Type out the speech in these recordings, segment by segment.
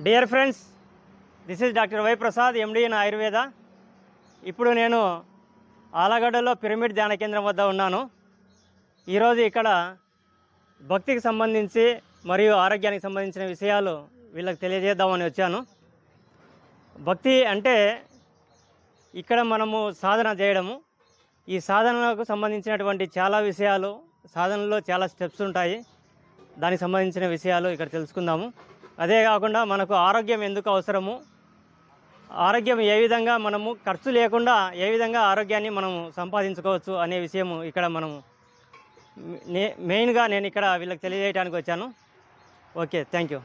Dear friends, this is doctor why Prasad, MD in Ayurveda. ఇప్పుడు నేను ఆలగడ్డలో pyramid ధ్యాన కేంద్రం వద్ద ఉన్నాను. ఈరోజు ఇక్కడ భక్తికి సంబంధించి మరియు ఆరోగ్యానికి సంబంధించిన విషయాలు వీళ్ళకి తెలియజేద్దామని వచ్చాను. భక్తి అంటే ఇక్కడ మనము సాధన చేయడము. ఈ సాధనకు సంబంధించినటువంటి చాలా విషయాలు, సాధనలో చాలా స్టెప్స్ ఉంటాయి. దానికి సంబంధించిన విషయాలు ఇక్కడ తెలుసుకుందాము. అదే కాకుండా మనకు ఆరోగ్యం ఎందుకు అవసరము, ఆరోగ్యం ఏ విధంగా మనము ఖర్చు లేకుండా ఏ విధంగా ఆరోగ్యాన్ని మనము సంపాదించుకోవచ్చు అనే విషయము ఇక్కడ మనము మెయిన్గా నేను ఇక్కడ వీళ్ళకి తెలియజేయడానికి వచ్చాను. Okay, thank you.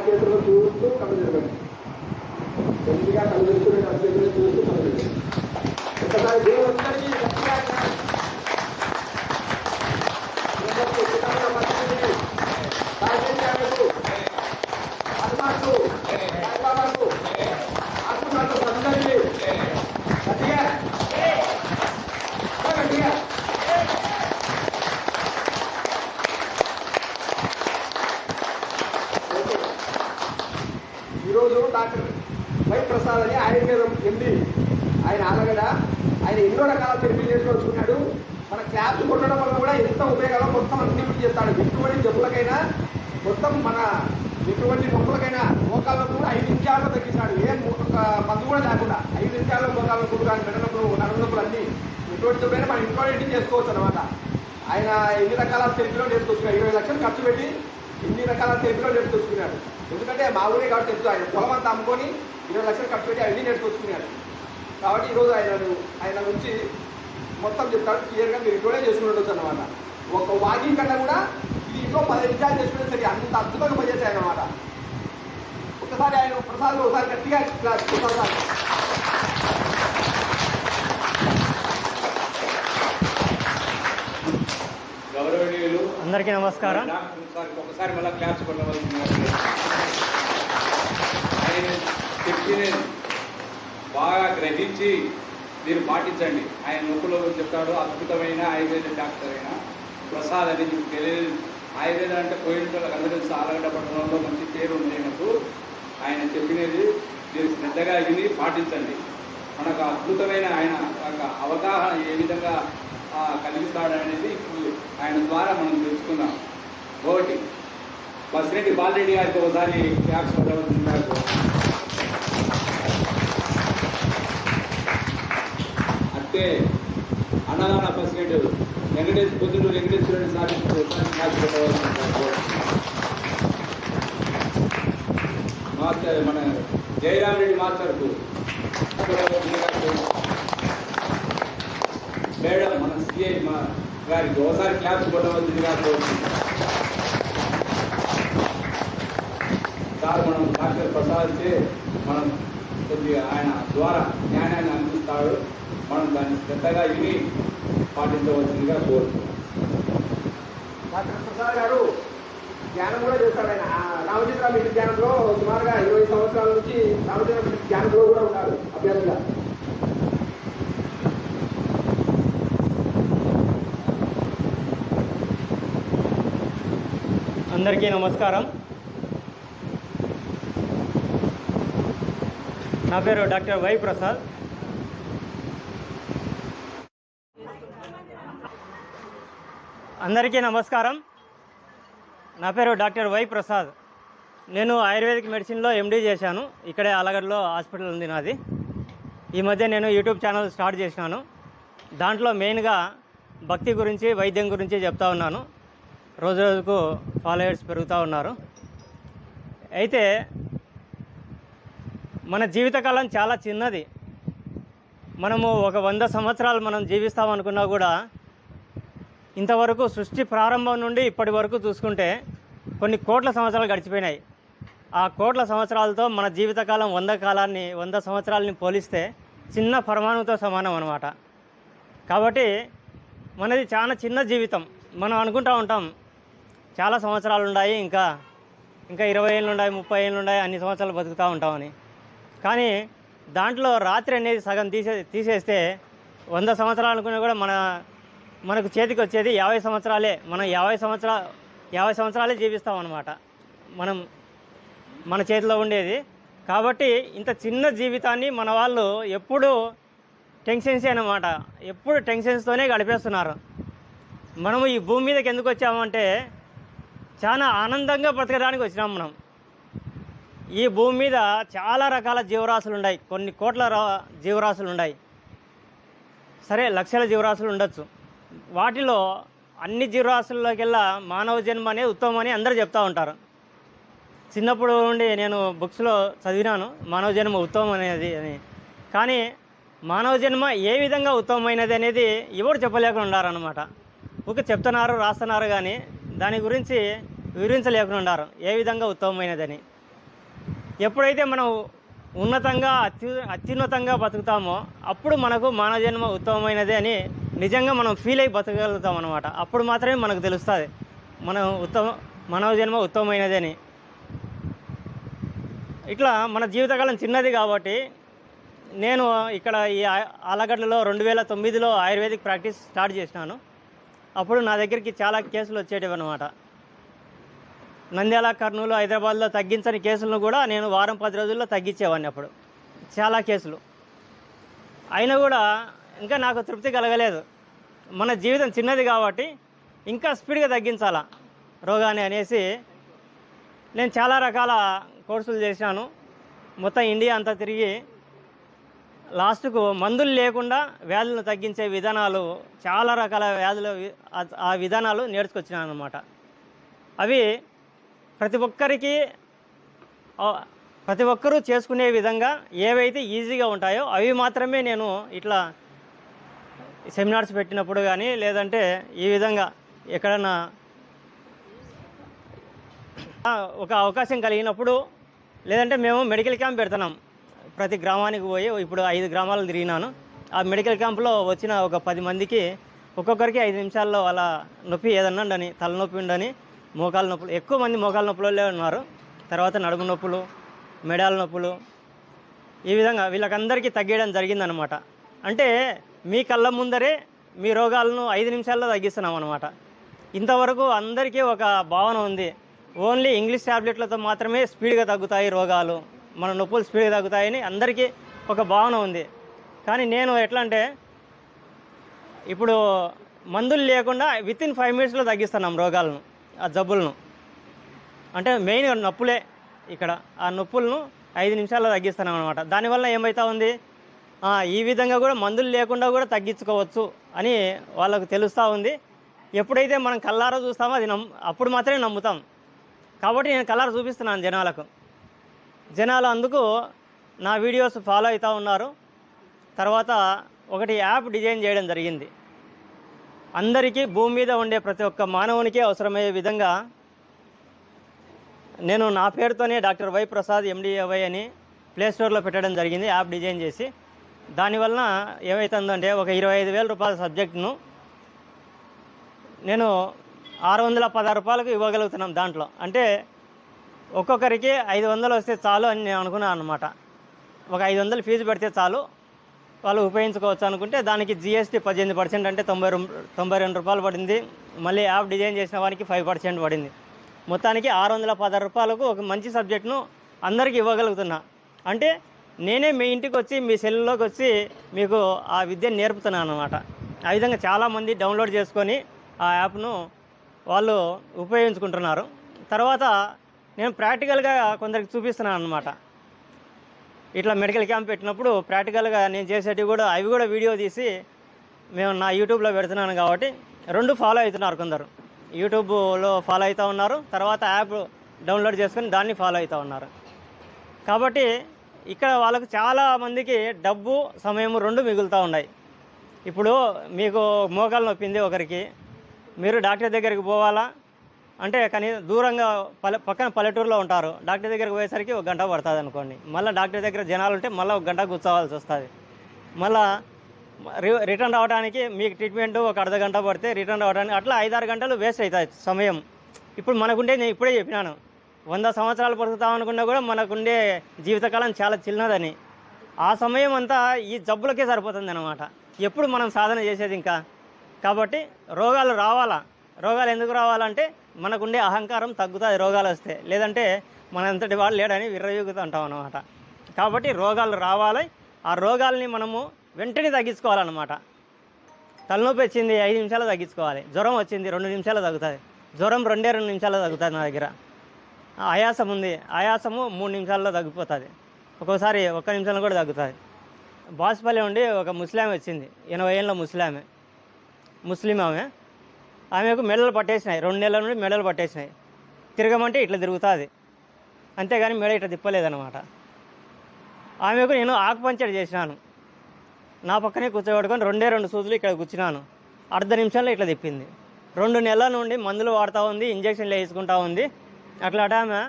చేతుల్లో చూస్తూ కళ్ళు తిరగండి. కొద్దిగా కళ్ళు తిరుగుతున్న చేతుల్లో చూస్తూ కళ్ళు తిరగండి. ఒకసారి దేవులందరికీ ఈరోజు డాక్టర్ వై ప్రసాద్ అని ఆయుర్వేదం ఎండి, ఆయన ఆలగడ, ఆయన ఎన్నో రకాల థెరపీలు చేసుకొచ్చుకున్నాడు. మన క్లాప్స్ కొట్టడం వల్ల కూడా ఎంత ఉపయోగాలో మొత్తం అన్ని చేస్తాడు. ఎటువంటి జబ్బులకైనా మొత్తం మన ఎటువంటి నొప్పులకైనా మోకాళ్ళ కూడా 5 నిమిషాల్లో తగ్గిస్తాడు. మందు కూడా లేకుండా 5 నిమిషాల్లో మోకాళ్ళ కూడా కానీ మెడ నొప్పులు, నడుము నొప్పులు అన్నీ ఎటువంటి జబ్బులైనా మనం ఇంట్లో చేసుకోవచ్చు అనమాట. ఆయన ఎన్ని రకాల థెరపీలో నేర్చుకొచ్చుకున్నాడు. 20 లక్షలు ఖర్చు పెట్టి ఇన్ని రకాల థెరపీలో నేర్చుకొచ్చుకున్నాడు. ఎందుకంటే మా ఊరే కాబట్టి తెలుసు, ఆయన పొలం అంతా అమ్ముకొని 20 లక్షలు ఖర్చు పెట్టి అవన్నీ నేర్చుకొచ్చుకున్నాడు. కాబట్టి ఈరోజు ఆయన నుంచి మొత్తం చెప్తాడు క్లియర్గా. మీరు ఇంట్లోనే చేసుకుని ఉండొచ్చు అనమాట. ఒక వాకింగ్ కన్నా కూడా ఇది ఇంట్లో 10 నిమిషాలు చేసుకునే సరే అంత అద్భుతంగా పనిచేస్తాయి అనమాట. ఒకసారి ఆయన ప్రసాద్ ఒకసారి గట్టిగా ప్రసాద్ గౌరవనీయులు అందరికీ నమస్కారం. ఒకసారి మళ్ళీ క్లాప్స్ కొట్టవలసింది. ఆయన శక్తిని బాగా గ్రహించి మీరు పాటించండి. ఆయన నొప్పులు చెప్తాడు. అద్భుతమైన ఆయుర్వేద డాక్టర్ అయిన ప్రసాద్ అని మీకు తెలియదు. ఆయుర్వేదం అంటే పోయిన వాళ్ళకి అందరూ తెలుసు. ఆలగడ్డ పట్టణంలో మంచి పేరు ఉంది ఆయనకు. ఆయన చెప్పినది మీరు శ్రద్ధగా విని పాటించండి. మనకు అద్భుతమైన ఆయన ఒక అవగాహన ఏ విధంగా కలిగిస్తాడనేది ఇప్పుడు ఆయన ద్వారా మనం తెలుసుకుందాం. ఒకటి బసిరెడ్డి బాలరెడ్డి గారికి ఒకసారి క్యాప్స్ వదలవలసిందారు. అంటే అన్నదాన బసిరెడ్డి పొద్దున్నూరు వెంకటేశ్వరుని సాధించి ఒకసారి క్యాప్స్ పెట్టవలసిందారు. మాస్టర్ మన జయరామ్ రెడ్డి మాస్టర్కు మేడం మన సిఐ మా గారికి ఒకసారి క్లాప్స్ కొట్టవలసిందిగా కోరుతున్నాం. సార్ మనం డాక్టర్ ప్రసాద్కే మనం కొద్దిగా ఆయన ద్వారా జ్ఞానాన్ని అందిస్తాడు. మనం దాన్ని శ్రద్ధగా విని పాటించవలసిందిగా కోరుతున్నాం. డాక్టర్ ప్రసాద్ గారు ధ్యానం కూడా చేస్తాడు. ఆయన రామచంద్ర మిట్టి ధ్యానంలో సుమారుగా 20 సంవత్సరాల నుంచి రామచంద్ర మిట్టి ధ్యానంలో కూడా ఉన్నారు అభ్యాసంగా. అందరికీ నమస్కారం. నా పేరు డాక్టర్ వై ప్రసాద్. అందరికీ నమస్కారం. నా పేరు డాక్టర్ వై ప్రసాద్. నేను ఆయుర్వేదిక్ మెడిసిన్లో ఎండీ చేశాను. ఇక్కడే ఆలగడ్డలో హాస్పిటల్ ఉంది నాది. ఈ మధ్య నేను యూట్యూబ్ ఛానల్ స్టార్ట్ చేసినాను. దాంట్లో మెయిన్గా భక్తి గురించి, వైద్యం గురించి చెప్తా ఉన్నాను. రోజు రోజుకు ఫాలోవర్స్ పెరుగుతూ ఉన్నారు. అయితే మన జీవితకాలం చాలా చిన్నది. మనము ఒక 100 సంవత్సరాలు మనం జీవిస్తామనుకున్నా కూడా ఇంతవరకు సృష్టి ప్రారంభం నుండి ఇప్పటి వరకు చూసుకుంటే కొన్ని కోట్ల సంవత్సరాలు గడిచిపోయినాయి. ఆ కోట్ల సంవత్సరాలతో మన జీవితకాలం 100 సంవత్సరాలని పోలిస్తే చిన్న పరమాణువుతో సమానం అన్నమాట. కాబట్టి మనది చాలా చిన్న జీవితం. మనం అనుకుంటూ ఉంటాం చాలా సంవత్సరాలు ఉన్నాయి, ఇంకా 20 ఏళ్ళు ఉన్నాయి, 30 ఏళ్ళు ఉన్నాయి, అన్ని సంవత్సరాలు బతుకుతూ ఉంటామని. కానీ దాంట్లో రాత్రి అనేది సగం తీసేస్తే 100 సంవత్సరాలు అనుకున్నా కూడా మనకు చేతికి వచ్చేది 50 సంవత్సరాలే. మనం 50 సంవత్సరాలే జీవిస్తాం అన్నమాట. మన చేతిలో ఉండేది. కాబట్టి ఇంత చిన్న జీవితాన్ని మన వాళ్ళు ఎప్పుడు టెన్షన్సే అన్నమాట. ఎప్పుడు టెన్షన్స్తోనే గడిపేస్తున్నారు. మనము ఈ భూమి మీదకి ఎందుకు వచ్చామంటే చాలా ఆనందంగా బ్రతకడానికి వచ్చినాం మనం. ఈ భూమి మీద చాలా రకాల జీవరాశులు ఉన్నాయి. కొన్ని కోట్ల జీవరాశులు ఉన్నాయి. సరే, లక్షల జీవరాశులు ఉండొచ్చు. వాటిలో అన్ని జీవరాశుల్లోకెల్లా మానవ జన్మ అనేది ఉత్తమమని అందరూ చెప్తూ ఉంటారు. చిన్నప్పుడు నుండి నేను బుక్స్లో చదివినాను మానవ జన్మ ఉత్తమం అనేది అని. కానీ మానవ జన్మ ఏ విధంగా ఉత్తమమైనది అనేది ఎవరు చెప్పలేకుండా ఉన్నారన్నమాట. ఊరికే చెప్తున్నారు, రాస్తున్నారు, కానీ దాని గురించి వివరించలేకుండా ఉన్నారు ఏ విధంగా ఉత్తమమైనదని. ఎప్పుడైతే మనం ఉన్నతంగా అత్యున్నతంగా బతుకుతామో అప్పుడు మనకు మానవ జన్మ ఉత్తమమైనది అని నిజంగా మనం ఫీల్ అయ్యి బతకగలుగుతాం అన్నమాట. అప్పుడు మాత్రమే మనకు తెలుస్తుంది మానవ జన్మ ఉత్తమమైనది అని. ఇట్లా మన జీవితకాలం చిన్నది కాబట్టి నేను ఇక్కడ ఈ ఆలగడ్డలో 2009లో ఆయుర్వేదిక్ ప్రాక్టీస్ స్టార్ట్ చేసినాను. అప్పుడు నా దగ్గరికి చాలా కేసులు వచ్చేటివి అన్నమాట. నంద్యాల, కర్నూలు, హైదరాబాద్లో తగ్గించని కేసులను కూడా నేను వారం 10 రోజుల్లో తగ్గించేవాడిని. అప్పుడు చాలా కేసులు అయినా కూడా ఇంకా నాకు తృప్తి కలగలేదు. మన జీవితం చిన్నది కాబట్టి ఇంకా స్పీడ్గా తగ్గించాలా రోగాన్ని అనేసి నేను చాలా రకాల కోర్సులు చేశాను. మొత్తం ఇండియా అంతా తిరిగి లాస్ట్కు మందులు లేకుండా వ్యాధులను తగ్గించే విధానాలు, చాలా రకాల వ్యాధుల ఆ విధానాలు నేర్చుకొచ్చినాను అన్నమాట. అవి ప్రతి ఒక్కరూ చేసుకునే విధంగా ఏవైతే ఈజీగా ఉంటాయో అవి మాత్రమే నేను ఇట్లా సెమినార్స్ పెట్టినప్పుడు కానీ, లేదంటే ఈ విధంగా ఎక్కడన్నా ఒక అవకాశం కలిగినప్పుడు, లేదంటే మేము మెడికల్ క్యాంప్ పెడుతున్నాం. ప్రతి గ్రామానికి పోయి ఇప్పుడు 5 గ్రామాలు తిరిగినాను. ఆ మెడికల్ క్యాంప్లో వచ్చిన ఒక 10 మందికి ఒక్కొక్కరికి 5 నిమిషాల్లో వాళ్ళ నొప్పి ఏదన్నా ఉండని, తలనొప్పి ఉండని, మోకాల నొప్పులు, ఎక్కువ మంది మోకాల నొప్పులే ఉన్నారు. తర్వాత నడుము నొప్పులు, మెడాల నొప్పులు, ఈ విధంగా వీళ్ళకందరికీ తగ్గేయడం జరిగిందనమాట. అంటే మీ కళ్ళ ముందరే మీ రోగాలను 5 నిమిషాల్లో తగ్గిస్తున్నాం అనమాట. ఇంతవరకు అందరికీ ఒక భావన ఉంది, ఓన్లీ ఇంగ్లీష్ ట్యాబ్లెట్లతో మాత్రమే స్పీడ్గా తగ్గుతాయి రోగాలు, మన నొప్పులు స్పీడ్గా తగ్గుతాయని అందరికీ ఒక భావన ఉంది. కానీ నేను ఎట్లా అంటే ఇప్పుడు మందులు లేకుండా వితిన్ 5 మినిట్స్లో తగ్గిస్తున్నాం రోగాలను, ఆ జబ్బులను. అంటే మెయిన్ నొప్పులే ఇక్కడ, ఆ నొప్పులను 5 నిమిషాల్లో తగ్గిస్తున్నాం అనమాట. దానివల్ల ఏమవుతా ఉంది, ఈ విధంగా కూడా మందులు లేకుండా కూడా తగ్గించుకోవచ్చు అని వాళ్ళకు తెలుస్తూ ఉంది. ఎప్పుడైతే మనం కళ్ళారా చూస్తామో అది అప్పుడు మాత్రమే నమ్ముతాం. కాబట్టి నేను కళ్ళారా చూపిస్తున్నాను జనాలకు. జనాలు అందుకు నా వీడియోస్ ఫాలో అవుతూ ఉన్నారు. తర్వాత ఒకటి యాప్ డిజైన్ చేయడం జరిగింది. అందరికీ భూమి మీద ఉండే ప్రతి ఒక్క మానవునికి అవసరమయ్యే విధంగా నేను నా పేరుతోనే డాక్టర్ వై ప్రసాద్ ఎండిఏవై అని ప్లేస్టోర్లో పెట్టడం జరిగింది, యాప్ డిజైన్ చేసి. దానివలన ఏమవుతుందంటే ఒక 25,000 రూపాయల సబ్జెక్టును నేను 616 రూపాయలకు ఇవ్వగలుగుతున్నాం. దాంట్లో అంటే ఒక్కొక్కరికి 500 వస్తే చాలు అని నేను అనుకున్నాను అనమాట. ఒక 500 ఫీజు పెడితే చాలు, వాళ్ళు ఉపయోగించుకోవచ్చు అనుకుంటే దానికి GST 18% అంటే 92 రూపాయలు పడింది. మళ్ళీ యాప్ డిజైన్ చేసిన వారికి 5% పడింది. మొత్తానికి 616 రూపాయలకు ఒక మంచి సబ్జెక్టును అందరికీ ఇవ్వగలుగుతున్నా. అంటే నేనే మీ ఇంటికి వచ్చి మీ సెల్లోకి వచ్చి మీకు ఆ విద్యను నేర్పుతున్నాను అనమాట. ఆ విధంగా చాలామంది డౌన్లోడ్ చేసుకొని ఆ యాప్ను వాళ్ళు ఉపయోగించుకుంటున్నారు. తర్వాత నేను ప్రాక్టికల్గా కొందరికి చూపిస్తున్నాను అనమాట. ఇట్లా మెడికల్ క్యాంప్ పెట్టినప్పుడు ప్రాక్టికల్గా నేను చేసేటివి కూడా అవి కూడా వీడియో తీసి మేము నా యూట్యూబ్లో పెడుతున్నాను. కాబట్టి 2 ఫాలో అవుతున్నారు. కొందరు యూట్యూబ్లో ఫాలో అవుతూ ఉన్నారు, తర్వాత యాప్ డౌన్లోడ్ చేసుకొని దాన్ని ఫాలో అవుతూ ఉన్నారు. కాబట్టి ఇక్కడ వాళ్ళకు చాలామందికి డబ్బు సమయం 2 మిగులుతూ ఉన్నాయి. ఇప్పుడు మీకు మోకాలు నొప్పింది ఒకరికి, మీరు డాక్టర్ దగ్గరికి పోవాలా అంటే దూరంగా పక్కన పల్లెటూరులో ఉంటారు. డాక్టర్ దగ్గరికి పోయేసరికి 1 గంట పడుతుంది అనుకోండి. మళ్ళీ డాక్టర్ దగ్గర జనాలు ఉంటే మళ్ళీ 1 గంట కూర్చోవాల్సి వస్తుంది. మళ్ళీ రిటర్న్ రావడానికి మీకు ట్రీట్మెంట్ ఒక అర్ధ గంట పడితే రిటర్న్ రావడానికి అట్లా 5-6 గంటలు వేస్ట్ అవుతాయి సమయం. ఇప్పుడు మనకుండే, నేను ఇప్పుడే చెప్పినాను, 100 సంవత్సరాలు బతుకుతామనుకున్నా కూడా మనకుండే జీవితకాలం చాలా చిన్నదని. ఆ సమయం అంతా ఈ జబ్బులకే సరిపోతుంది అన్నమాట. ఎప్పుడు మనం సాధన చేసేది ఇంకా. కాబట్టి రోగాలు రావాలా, రోగాలు ఎందుకు రావాలంటే మనకుండే అహంకారం తగ్గుతుంది రోగాలు వస్తే, లేదంటే మన అంతటి వాళ్ళు లేడని విర్రవీగుతూ ఉంటాం అన్నమాట. కాబట్టి రోగాలు రావాలి, ఆ రోగాల్ని మనము వెంటనే తగ్గించుకోవాలన్నమాట. తలనొప్పి వచ్చింది 5 నిమిషాలు తగ్గించుకోవాలి, జ్వరం వచ్చింది 2 నిమిషాలు తగ్గుతుంది, జ్వరం 2 నిమిషాలు తగ్గుతుంది నా దగ్గర. ఆయాసం ఉంది, ఆయాసము 3 నిమిషాల్లో తగ్గిపోతుంది, ఒక్కోసారి 1 నిమిషంలో కూడా తగ్గుతుంది. బాసుపల్లి ఉండి ఒక ముస్లాం వచ్చింది, 80 ఏళ్ళ ముస్లిం ఆమెకు మెడలు పట్టేసినాయి, 2 నెలల నుండి మెడలు పట్టేసినాయి. తిరగమంటే ఇట్లా తిరుగుతుంది, అంతేగాని మెడ ఇట్లా తిప్పలేదన్నమాట. ఆమెకు నేను ఆకుపంచర్ చేసినాను, నా పక్కనే కూర్చోబెట్టుకొని 2 సూదులు ఇక్కడ కూర్చున్నాను, అర్ధ నిమిషంలో ఇట్లా తిప్పింది. 2 నెలల నుండి మందులు వాడుతూ ఉంది, ఇంజక్షన్లు వేసుకుంటూ ఉంది. అట్లా ఆమె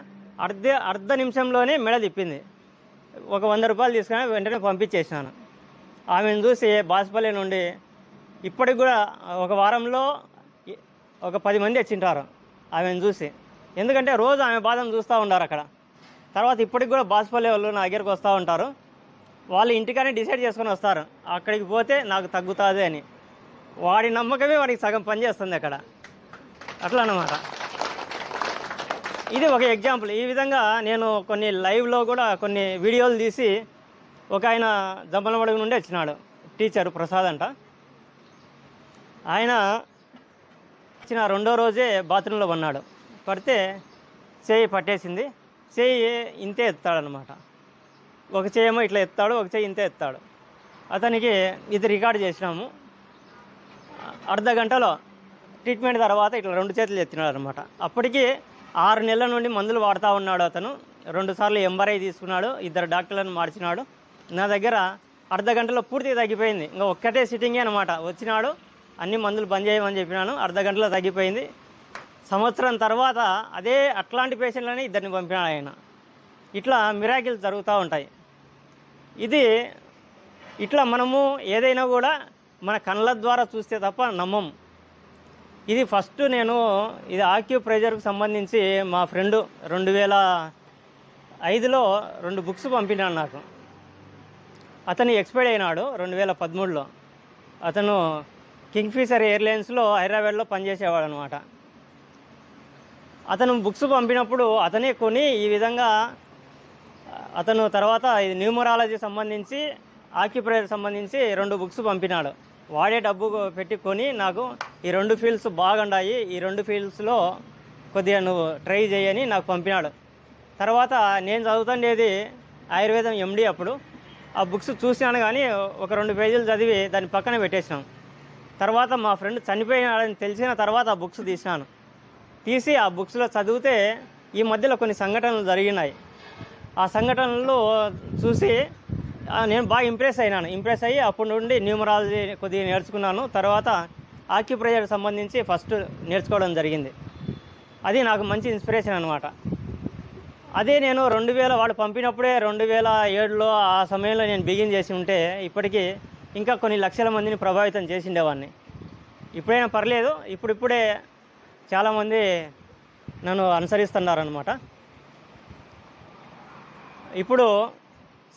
అర్ధ నిమిషంలోనే మెడ తిప్పింది. ఒక 100 రూపాయలు తీసుకుని వెంటనే పంపించేసినాను. ఆమెను చూసి బాసుపల్లి నుండి ఇప్పటికి కూడా ఒక వారంలో ఒక 10 మంది వచ్చింటారు ఆమెను చూసి. ఎందుకంటే రోజు ఆమె బాధను చూస్తూ ఉన్నారు అక్కడ. తర్వాత ఇప్పటికి కూడా బాసుపల్లి వాళ్ళు నా దగ్గరికి వస్తూ ఉంటారు. వాళ్ళు ఇంటికనే డిసైడ్ చేసుకొని వస్తారు, అక్కడికి పోతే నాకు తగ్గుతుంది అని. వాడి నమ్మకమే వాడికి సగం పని చేస్తుంది అక్కడ. అట్లా అన్నమాట. ఇది ఒక ఎగ్జాంపుల్. ఈ విధంగా నేను కొన్ని లైవ్లో కూడా కొన్ని వీడియోలు తీసి, ఒక ఆయన జంపలమడుగు నుండి వచ్చినాడు, టీచరు ప్రసాద్ అంట. ఆయన వచ్చిన 2వ రోజే బాత్రూంలో పన్నాడు. పడితే చేయి పట్టేసింది. చేయి ఇంతే ఎత్తాడనమాట. ఒక చేయేమో ఇట్లా ఎత్తాడు, ఒక చేయి ఇంతే ఎత్తాడు. అతనికి ఇది రికార్డ్ చేసినాము. అర్ధ గంటలో ట్రీట్మెంట్ తర్వాత ఇట్లా 2 చేతులు ఎత్తినాడు అనమాట. అప్పటికి 6 నెలల నుండి మందులు వాడుతూ ఉన్నాడు అతను. 2 సార్లు MRI తీసుకున్నాడు, 2 డాక్టర్లను మార్చినాడు. నా దగ్గర అర్ధ గంటలో పూర్తిగా తగ్గిపోయింది. ఇంకా ఒక్కటే సిట్టింగే అనమాట. వచ్చినాడు, అన్ని మందులు బంద్ చేయమని చెప్పినాను, అర్ధ గంటలో తగ్గిపోయింది. సంవత్సరం తర్వాత అట్లాంటి పేషెంట్లని 2 పంపినాడు ఆయన. ఇట్లా మిరాకిల్స్ జరుగుతూ ఉంటాయి. ఇది ఇట్లా మనము ఏదైనా కూడా మన కళ్ళ ద్వారా చూస్తే తప్ప నమ్మం. ఇది ఫస్ట్ నేను ఇది ఆక్యుప్రెషర్కి సంబంధించి మా ఫ్రెండు 2005లో 2 బుక్స్ పంపినాడు నాకు. అతను ఎక్స్పైర్డ్ అయినాడు 2013లో. అతను కింగ్ఫిషర్ ఎయిర్లైన్స్లో హైదరాబాద్లో పనిచేసేవాడు అనమాట. అతను బుక్స్ పంపినప్పుడు అతనే కొని ఈ విధంగా అతను తర్వాత ఇది న్యూమరాలజీ సంబంధించి ఆక్యుప్రెషర్ సంబంధించి 2 బుక్స్ పంపినాడు. వాడే డబ్బు పెట్టి కొని నాకు ఈ 2 ఫీల్డ్స్ బాగుండాయి, ఈ 2 ఫీల్డ్స్లో కొద్దిగా నువ్వు ట్రై చేయని నాకు పంపినాడు. తర్వాత నేను చదువుతుండేది ఆయుర్వేదం ఎండి. అప్పుడు ఆ బుక్స్ చూసినాను కానీ ఒక 2 పేజీలు చదివి దాన్ని పక్కన పెట్టేసినాం. తర్వాత మా ఫ్రెండ్ చనిపోయినాడని తెలిసిన తర్వాత ఆ బుక్స్ తీసి ఆ బుక్స్లో చదివితే ఈ మధ్యలో కొన్ని సంఘటనలు జరిగినాయి. ఆ సంఘటనలు చూసి నేను బాగా ఇంప్రెస్ అయ్యి అప్పటి నుండి న్యూమరాలజీ కొద్దిగా నేర్చుకున్నాను. తర్వాత ఆక్యుప్రెషర్ సంబంధించి ఫస్ట్ నేర్చుకోవడం జరిగింది. అది నాకు మంచి ఇన్స్పిరేషన్ అనమాట. అదే నేను 2000 వాడు పంపినప్పుడే 2007లో ఆ సమయంలో నేను బిగిన్ చేసి ఉంటే ఇప్పటికీ ఇంకా కొన్ని లక్షల మందిని ప్రభావితం చేసిండేవాడిని. ఇప్పుడైనా పర్లేదు, ఇప్పుడిప్పుడే చాలామంది నన్ను అనుసరిస్తున్నారనమాట. ఇప్పుడు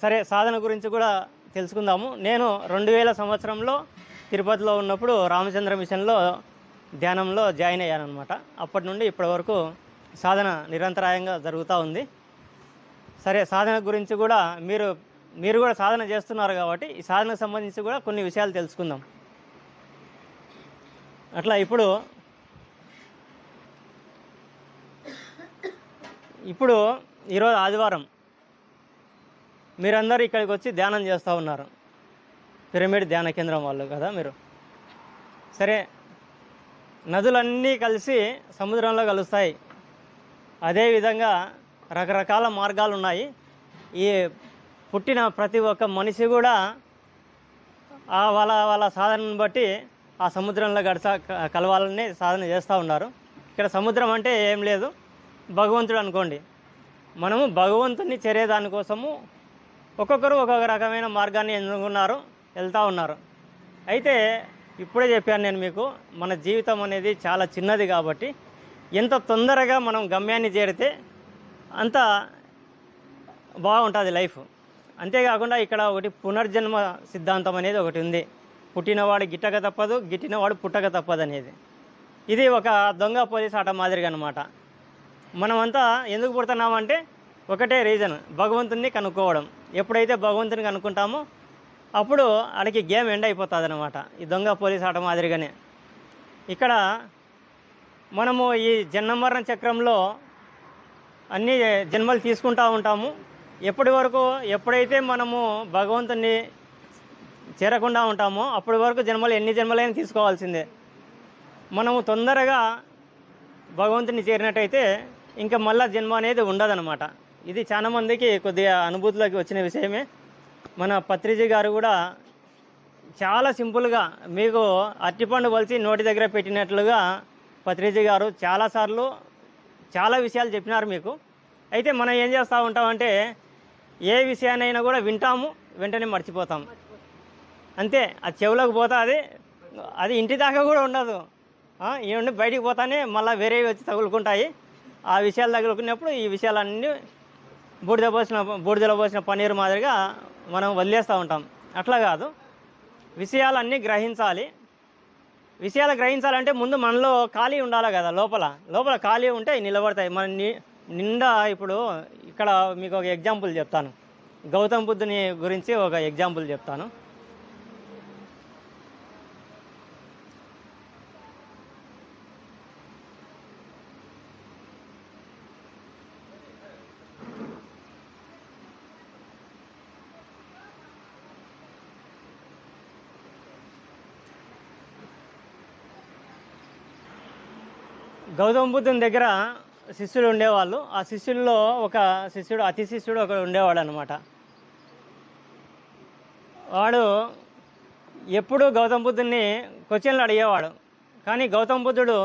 సరే, సాధన గురించి కూడా తెలుసుకుందాము. నేను 2000 సంవత్సరంలో తిరుపతిలో ఉన్నప్పుడు రామచంద్ర మిషన్లో ధ్యానంలో జాయిన్ అయ్యాను అనమాట. అప్పటి నుండి ఇప్పటి వరకు సాధన నిరంతరాయంగా జరుగుతూ ఉంది. సరే, సాధన గురించి కూడా మీరు కూడా సాధన చేస్తున్నారు కాబట్టి ఈ సాధనకు సంబంధించి కూడా కొన్ని విషయాలు తెలుసుకుందాం. అట్లా ఇప్పుడు ఈరోజు ఆదివారం, మీరందరూ ఇక్కడికి వచ్చి ధ్యానం చేస్తూ ఉన్నారు. పిరమిడ్ ధ్యాన కేంద్రం వాళ్ళు కదా మీరు. సరే, నదులన్నీ కలిసి సముద్రంలో కలుస్తాయి. అదేవిధంగా రకరకాల మార్గాలు ఉన్నాయి. ఈ పుట్టిన ప్రతి ఒక్క మనిషి కూడా వాళ్ళ సాధనను బట్టి ఆ సముద్రంలో కలవాలని సాధన చేస్తూ ఉన్నారు. ఇక్కడ సముద్రం అంటే ఏం లేదు, భగవంతుడు అనుకోండి. మనము భగవంతుని చేరేదానికోసము ఒక్కొక్కరు ఒక్కొక్క రకమైన మార్గాన్ని ఎన్నుకున్నారు, వెళ్తూ ఉన్నారు. అయితే ఇప్పుడే చెప్పాను నేను మీకు, మన జీవితం అనేది చాలా చిన్నది కాబట్టి ఎంత తొందరగా మనం గమ్యాన్ని చేరితే అంత బాగుంటుంది లైఫ్. అంతేకాకుండా ఇక్కడ ఒకటి పునర్జన్మ సిద్ధాంతం అనేది ఒకటి ఉంది. పుట్టినవాడు గిట్టక తప్పదు, గిట్టినవాడు పుట్టక తప్పదు అనేది. ఇది ఒక దొంగ పోలీస్ ఆట మాదిరిగా అనమాట. మనమంతా ఎందుకు పుడుతున్నామంటే ఒకటే రీజన్, భగవంతుని కనుక్కోవడం. ఎప్పుడైతే భగవంతుని కనుక్కుంటామో అప్పుడు ఆడికి గేమ్ ఎండ్ అయిపోతుంది అనమాట. ఈ దొంగ పోలీస్ ఆట మాదిరిగానే ఇక్కడ మనము ఈ జన్మ మరణ చక్రంలో అన్ని జన్మలు తీసుకుంటూ ఉంటాము. ఎప్పుడైతే మనము భగవంతుని చేరకుండా ఉంటామో అప్పటి వరకు ఎన్ని జన్మలైనా తీసుకోవాల్సిందే. మనము తొందరగా భగవంతుని చేరినట్టయితే ఇంకా మళ్ళా జన్మ అనేది ఉండదన్నమాట. ఇది చాలామందికి కొద్దిగా అనుభూతిలోకి వచ్చిన విషయమే. మన పత్రిజీ గారు కూడా చాలా సింపుల్గా మీకు అరటిపండు వలిచి నోటి దగ్గర పెట్టినట్లుగా పత్రిజీ గారు చాలాసార్లు చాలా విషయాలు చెప్పినారు మీకు. అయితే మనం ఏం చేస్తూ ఉంటామంటే ఏ విషయాన్నైనా కూడా వింటాము, వెంటనే మర్చిపోతాము. అంతే, అది చెవులోకి పోతుంది, అది ఇంటి దాకా కూడా ఉండదు. ఏమంటే బయటికి పోతానే మళ్ళీ వేరేవి వచ్చి తగులుకుంటాయి. ఆ విషయాలు తగులుకున్నప్పుడు ఈ విషయాలన్నీ బూడిదలో పోసిన పన్నీరు మాదిరిగా మనం వదిలేస్తూ ఉంటాం. అట్లా కాదు, విషయాలన్నీ గ్రహించాలి. విషయాలు గ్రహించాలంటే ముందు మనలో ఖాళీ ఉండాలి కదా. లోపల ఖాళీ ఉంటే నిలబడతాయి. మన నిండా ఇప్పుడు ఇక్కడ మీకు ఒక ఎగ్జాంపుల్ చెప్తాను. గౌతమ్ బుద్ధుని గురించి ఒక ఎగ్జాంపుల్ చెప్తాను. గౌతమ బుద్ధుని దగ్గర శిష్యులు ఉండేవాళ్ళు. ఆ శిష్యుల్లో ఒక శిష్యుడు, అతి శిష్యుడు ఒకడు ఉండేవాడు అనమాట. వాడు ఎప్పుడూ గౌతమ బుద్ధుని క్వశ్చన్లు అడిగేవాడు. కానీ గౌతమ బుద్ధుడు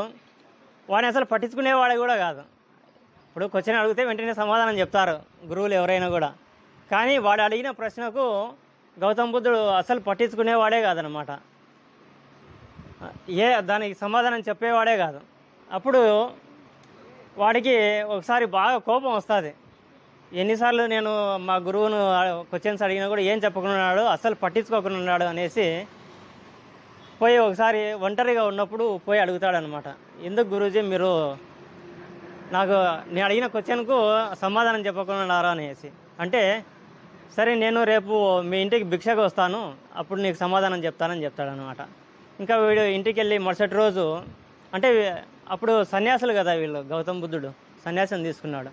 వాడిని అసలు పట్టించుకునేవాడు కూడా కాదు. ఇప్పుడు క్వశ్చన్ అడిగితే వెంటనే సమాధానం చెప్తారు గురువులు ఎవరైనా కూడా. కానీ వాడు అడిగిన ప్రశ్నకు గౌతమ బుద్ధుడు అసలు పట్టించుకునేవాడే కాదనమాట. దానికి సమాధానం చెప్పేవాడే కాదు. అప్పుడు వాడికి ఒకసారి బాగా కోపం వస్తుంది. ఎన్నిసార్లు నేను మా గురువును క్వశ్చన్స్ అడిగినా కూడా ఏం చెప్పకుండా ఉన్నాడు, అస్సలు పట్టించుకోకుండా ఉన్నాడు అనేసి పోయి ఒకసారి ఒంటరిగా ఉన్నప్పుడు పోయి అడుగుతాడనమాట. ఎందుకు గురూజీ మీరు నాకు నేను అడిగిన క్వశ్చన్కు సమాధానం చెప్పకుండా ఉన్నారా అనేసి. అంటే సరే నేను రేపు మీ ఇంటికి భిక్షకు వస్తాను, అప్పుడు నీకు సమాధానం చెప్తానని చెప్తాడనమాట. ఇంకా వీడు ఇంటికి వెళ్ళి మరుసటి రోజు, అంటే అప్పుడు సన్యాసులు కదా వీళ్ళు, గౌతమ బుద్ధుడు సన్యాసం తీసుకున్నాడు,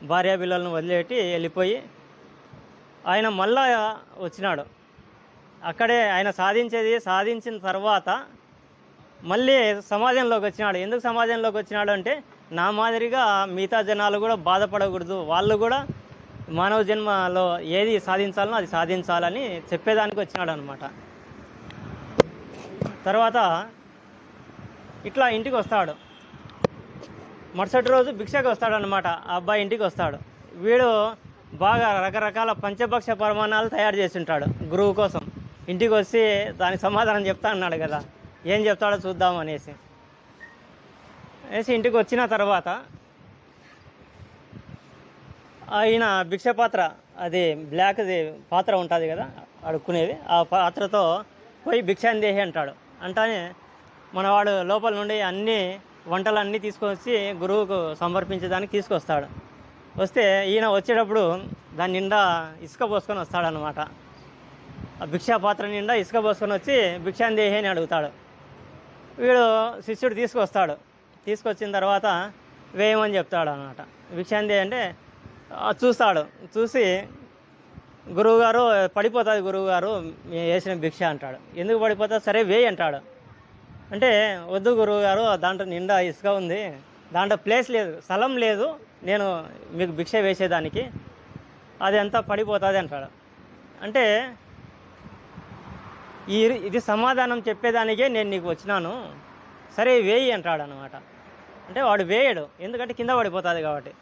భార్య పిల్లలను వదిలేటి వెళ్ళిపోయి ఆయన మళ్ళా వచ్చినాడు. అక్కడే ఆయన సాధించిన తర్వాత మళ్ళీ సమాజంలోకి వచ్చినాడు. ఎందుకు సమాజంలోకి వచ్చినాడు అంటే నా మాదిరిగా మిగతా జనాలు కూడా బాధపడకూడదు, వాళ్ళు కూడా మానవ జన్మలో ఏది సాధించాలనో అది సాధించాలని చెప్పేదానికి వచ్చినాడు అనమాట. తర్వాత ఇట్లా ఇంటికి వస్తాడు. మరుసటి రోజు భిక్షకు వస్తాడనమాట. ఆ అబ్బాయి ఇంటికి వస్తాడు. వీడు బాగా రకరకాల పంచభక్ష పరిమాణాలు తయారు చేసి ఉంటాడు గురువు కోసం. ఇంటికి వచ్చి దానికి సమాధానం చెప్తా అన్నాడు కదా, ఏం చెప్తాడో చూద్దాం అనేసి ఇంటికి వచ్చిన తర్వాత ఆయన భిక్ష పాత్ర, అది బ్లాక్ది పాత్ర ఉంటుంది కదా అడుక్కునేది, ఆ పాత్రతో పోయి భిక్షాందేహి అంటాడు. అంటానే మనవాడు లోపల నుండి అన్ని వంటలన్నీ తీసుకొచ్చి గురువుకు సమర్పించడానికి తీసుకొస్తాడు. వస్తే ఈయన వచ్చేటప్పుడు దాని నిండా ఇసుక పోసుకొని వస్తాడనమాట. ఆ భిక్షా పాత్ర నిండా ఇసుక పోసుకొని వచ్చి భిక్షాందేహి అని అడుగుతాడు. వీడు శిష్యుడు తీసుకొచ్చిన తర్వాత వేయమని చెప్తాడు అనమాట. భిక్షాందేహి అంటే చూస్తాడు, చూసి గురువుగారు పడిపోతుంది గురువుగారు వేసిన భిక్ష అంటాడు. ఎందుకు పడిపోతుంది, సరే వేయి అంటాడు. అంటే వద్దు గురువుగారు, దాంట్లో నిండా ఇసుక ఉంది, దాంట్లో ప్లేస్ లేదు, స్థలం లేదు నేను మీకు భిక్ష వేసేదానికి, అది అంతా పడిపోతుంది అంటాడు. అంటే ఇది సమాధానం చెప్పేదానికే నేను నీకు వచ్చినాను, సరే వేయి అంటాడు అనమాట. అంటే వాడు వేయడు, ఎందుకంటే కింద పడిపోతుంది కాబట్టి.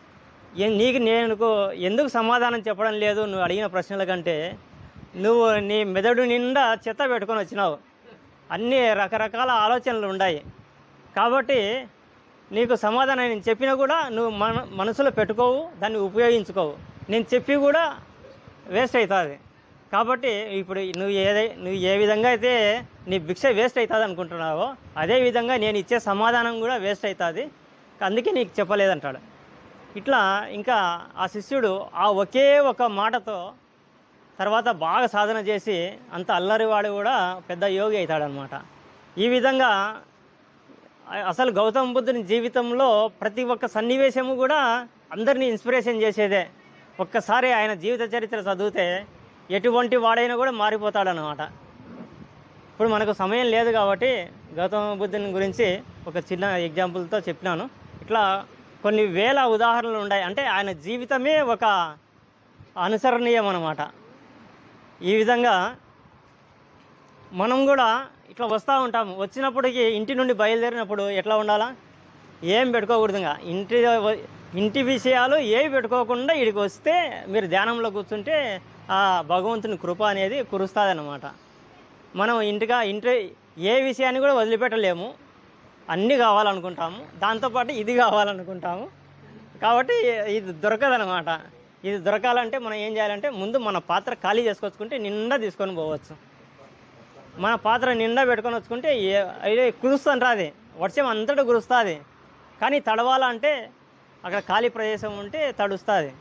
నీకు నేను ఎందుకు సమాధానం చెప్పడం లేదు నువ్వు అడిగిన ప్రశ్నల కంటే, నువ్వు నీ మెదడు నిండా చెత్త పెట్టుకొని వచ్చినావు, అన్ని రకరకాల ఆలోచనలు ఉన్నాయి కాబట్టి నీకు సమాధానం నేను చెప్పినా కూడా నువ్వు మనసులో పెట్టుకోవు, దాన్ని ఉపయోగించుకోవు, నేను చెప్పి కూడా వేస్ట్ అవుతుంది. కాబట్టి ఇప్పుడు నువ్వు ఏ విధంగా అయితే నీ భిక్ష వేస్ట్ అవుతుంది అనుకుంటున్నావో అదే విధంగా నేను ఇచ్చే సమాధానం కూడా వేస్ట్ అవుతుంది, అందుకే నీకు చెప్పలేదంటాడు. ఇట్లా ఇంకా ఆ శిష్యుడు ఆ ఒకే ఒక మాటతో తర్వాత బాగా సాధన చేసి అంత అల్లరివాడు కూడా పెద్ద యోగి అవుతాడనమాట. ఈ విధంగా అసలు గౌతమ బుద్ధుని జీవితంలో ప్రతి ఒక్క సన్నివేశము కూడా అందరినీ ఇన్స్పిరేషన్ చేసేదే. ఒక్కసారి ఆయన జీవిత చరిత్ర చదివితే ఎటువంటి వాడైనా కూడా మారిపోతాడనమాట. ఇప్పుడు మనకు సమయం లేదు కాబట్టి గౌతమ బుద్ధుని గురించి ఒక చిన్న ఎగ్జాంపుల్తో చెప్పినాను. ఇట్లా కొన్ని వేల ఉదాహరణలు ఉన్నాయి. అంటే ఆయన జీవితమే ఒక అనుసరణీయం అన్నమాట. ఈ విధంగా మనం కూడా ఇట్లా వస్తూ ఉంటాము. వచ్చినప్పటికీ ఇంటి నుండి బయలుదేరినప్పుడు ఎట్లా ఉండాలా, ఏం పెట్టుకోకూడదు. ఇంటి విషయాలు ఏవి పెట్టుకోకుండా ఇక్కడికి వస్తే మీరు ధ్యానంలో కూర్చుంటే ఆ భగవంతుని కృప అనేది కురుస్తుంది అన్నమాట. మనం ఇంటి ఏ విషయాన్ని కూడా వదిలిపెట్టలేము, అన్నీ కావాలనుకుంటాము, దాంతోపాటు ఇది కావాలనుకుంటాము. కాబట్టి ఇది దొరకదనమాట. ఇది దొరకాలంటే మనం ఏం చేయాలంటే ముందు మన పాత్ర ఖాళీ చేసుకొచ్చుకుంటే నిండా తీసుకొని పోవచ్చు. మన పాత్ర నిండా పెట్టుకొని వచ్చుకుంటే కురుస్తుంటుంది, అది వర్షం అంతటా కురుస్తుంది. కానీ తడవాలంటే అక్కడ ఖాళీ ప్రదేశం ఉంటే తడుస్తుంది,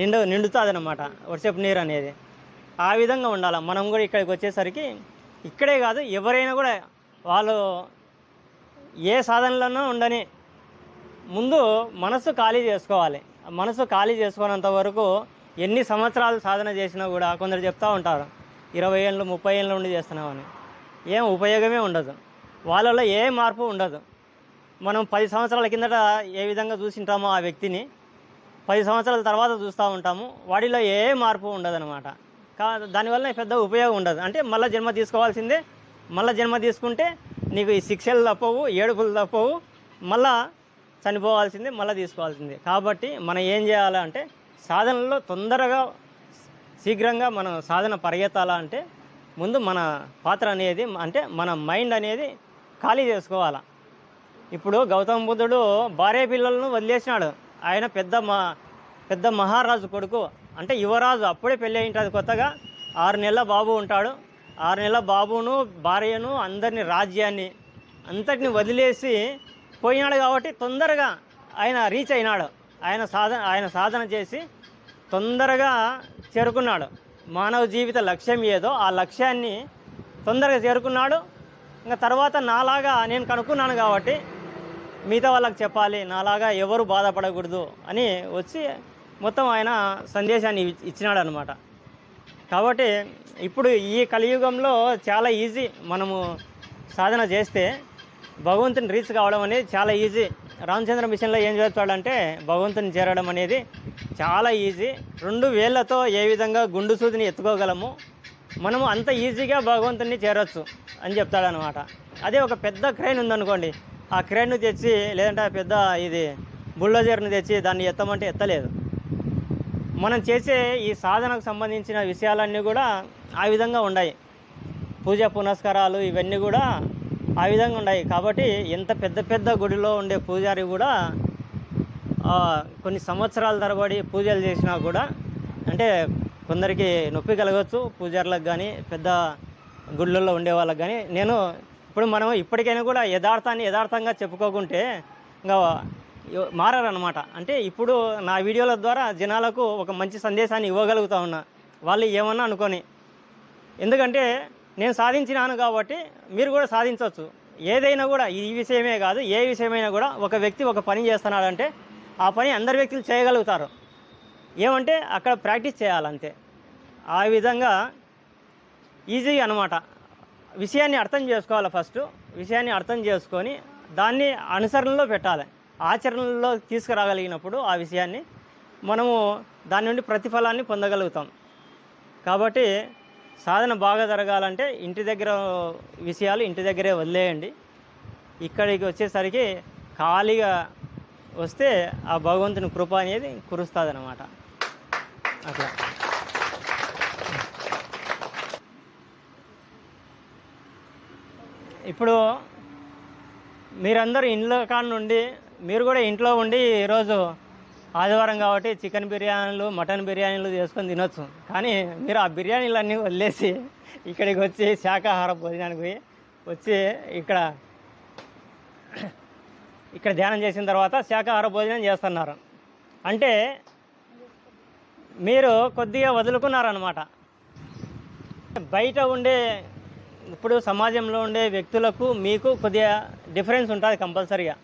నిండుతుంది అన్నమాట వర్షపు నీరు అనేది. ఆ విధంగా ఉండాలి. మనం కూడా ఇక్కడికి వచ్చేసరికి ఇక్కడే కాదు ఎవరైనా కూడా వాళ్ళు ఏ సాధనలోనూ ఉండని ముందు మనసు ఖాళీ చేసుకోవాలి. మనసు ఖాళీ చేసుకున్నంత వరకు ఎన్ని సంవత్సరాలు సాధన చేసినా కూడా కొందరు చెప్తూ ఉంటారు 20 ఏళ్ళు 30 ఏళ్ళ నుండి చేస్తున్నామని. ఏం ఉపయోగమే ఉండదు, వాళ్ళలో ఏ మార్పు ఉండదు. మనం 10 సంవత్సరాల కిందట ఏ విధంగా చూసింటామో ఆ వ్యక్తిని 10 సంవత్సరాల తర్వాత చూస్తూ ఉంటాము, వాడిలో ఏ మార్పు ఉండదన్నమాట. దానివల్ల పెద్ద ఉపయోగం ఉండదు. అంటే మళ్ళీ జన్మ తీసుకోవాల్సిందే, మళ్ళీ జన్మ తీసుకుంటే నీకు ఈ శిక్షలు తప్పవు, ఏడుపులు తప్పవు, మళ్ళా చనిపోవాల్సిందే, మళ్ళీ తీసుకోవాల్సిందే. కాబట్టి మనం ఏం చేయాలంటే సాధనలో తొందరగా శీఘ్రంగా మనం సాధన పరిగెత్తాలంటే ముందు మన పాత్ర అనేది అంటే మన మైండ్ అనేది ఖాళీ చేసుకోవాలి. ఇప్పుడు గౌతమ బుద్ధుడు భార్య పిల్లలను వదిలేసినాడు. ఆయన పెద్ద మహారాజు కొడుకు, అంటే యువరాజు, అప్పుడే పెళ్ళి అయి ఉంటుంది కొత్తగా. 6 నెలల బాబు ఉంటాడు. 6 నెలల బాబును, భార్యను, అందరినీ, రాజ్యాన్ని అంతటిని వదిలేసి పోయినాడు. కాబట్టి తొందరగా ఆయన రీచ్ అయినాడు. ఆయన సాధన చేసి తొందరగా చేరుకున్నాడు. మానవ జీవిత లక్ష్యం ఏదో ఆ లక్ష్యాన్ని తొందరగా చేరుకున్నాడు. ఇంకా తర్వాత నాలాగా నేను కనుక్కున్నాను కాబట్టి మిగతా వాళ్ళకి చెప్పాలి, నాలాగా ఎవరు బాధపడకూడదు అని వచ్చి మొత్తం ఆయన సందేశాన్ని ఇచ్చినాడు అనమాట. కాబట్టి ఇప్పుడు ఈ కలియుగంలో చాలా ఈజీ, మనము సాధన చేస్తే భగవంతుని రీచ్ కావడం అనేది చాలా ఈజీ. రామచంద్ర మిషన్లో ఏం చెప్తాడంటే భగవంతుని చేరడం అనేది చాలా ఈజీ. 2 వేళ్లతో ఏ విధంగా గుండు సూదిని ఎత్తుకోగలము, మనము అంత ఈజీగా భగవంతుని చేరొచ్చు అని చెప్తాడనమాట. అదే ఒక పెద్ద క్రేన్ ఉందనుకోండి, ఆ క్రేన్ను తెచ్చి, లేదంటే ఆ పెద్ద ఇది బుల్డోజర్ని తెచ్చి దాన్ని ఎత్తమంటే ఎత్తలేదు. మనం చేసే ఈ సాధనకు సంబంధించిన విషయాలన్నీ కూడా ఆ విధంగా ఉన్నాయి. పూజ పునస్కారాలు ఇవన్నీ కూడా ఆ విధంగా ఉన్నాయి. కాబట్టి ఎంత పెద్ద పెద్ద గుడిలో ఉండే పూజారి కూడా కొన్ని సంవత్సరాల తరబడి పూజలు చేసినా కూడా, అంటే కొందరికి నొప్పి కలగవచ్చు పూజారులకు కానీ, పెద్ద గుళ్ళల్లో ఉండే వాళ్ళకి కానీ. మనం ఇప్పటికైనా కూడా యథార్థంగా చెప్పుకోకుంటే ఇంకా మారనమాట. అంటే ఇప్పుడు నా వీడియోల ద్వారా జనాలకు ఒక మంచి సందేశాన్ని ఇవ్వగలుగుతా ఉన్నా, వాళ్ళు ఏమన్నా అనుకొని. ఎందుకంటే నేను సాధించినాను కాబట్టి మీరు కూడా సాధించవచ్చు. ఏదైనా కూడా ఈ విషయమే కాదు, ఏ విషయమైనా కూడా ఒక వ్యక్తి ఒక పని చేస్తున్నాడంటే ఆ పని అందరి వ్యక్తులు చేయగలుగుతారు. ఏమంటే అక్కడ ప్రాక్టీస్ చేయాలంతే. ఆ విధంగా ఈజీగా అనమాట. విషయాన్ని అర్థం చేసుకోవాలి. ఫస్ట్ విషయాన్ని అర్థం చేసుకొని దాన్ని అనుసరణలో పెట్టాలి. ఆచరణలో తీసుకురాగలిగినప్పుడు ఆ విషయాన్ని మనము దాని నుండి ప్రతిఫలాన్ని పొందగలుగుతాం. కాబట్టి సాధన బాగా జరగాలంటే ఇంటి దగ్గర విషయాలు ఇంటి దగ్గరే వదిలేయండి. ఇక్కడికి వచ్చేసరికి ఖాళీగా వస్తే ఆ భగవంతుని కృప అనేది కురుస్తుంది అన్నమాట. అట్లా ఇప్పుడు మీరందరూ ఇంట్లో కాడ నుండి, మీరు కూడా ఇంట్లో ఉండి ఈరోజు ఆదివారం కాబట్టి చికెన్ బిర్యానీలు, మటన్ బిర్యానీలు చేసుకొని తినొచ్చు. కానీ మీరు ఆ బిర్యానీలన్నీ వదిలేసి ఇక్కడికి వచ్చి శాకాహార భోజనానికి వచ్చి ఇక్కడ ధ్యానం చేసిన తర్వాత శాకాహార భోజనం చేస్తున్నారు. అంటే మీరు కొద్దిగా వదులుకున్నారన్నమాట. బయట ఉండే, ఇప్పుడు సమాజంలో ఉండే వ్యక్తులకు మీకు కొద్దిగా డిఫరెన్స్ ఉంటుంది కంపల్సరీగా.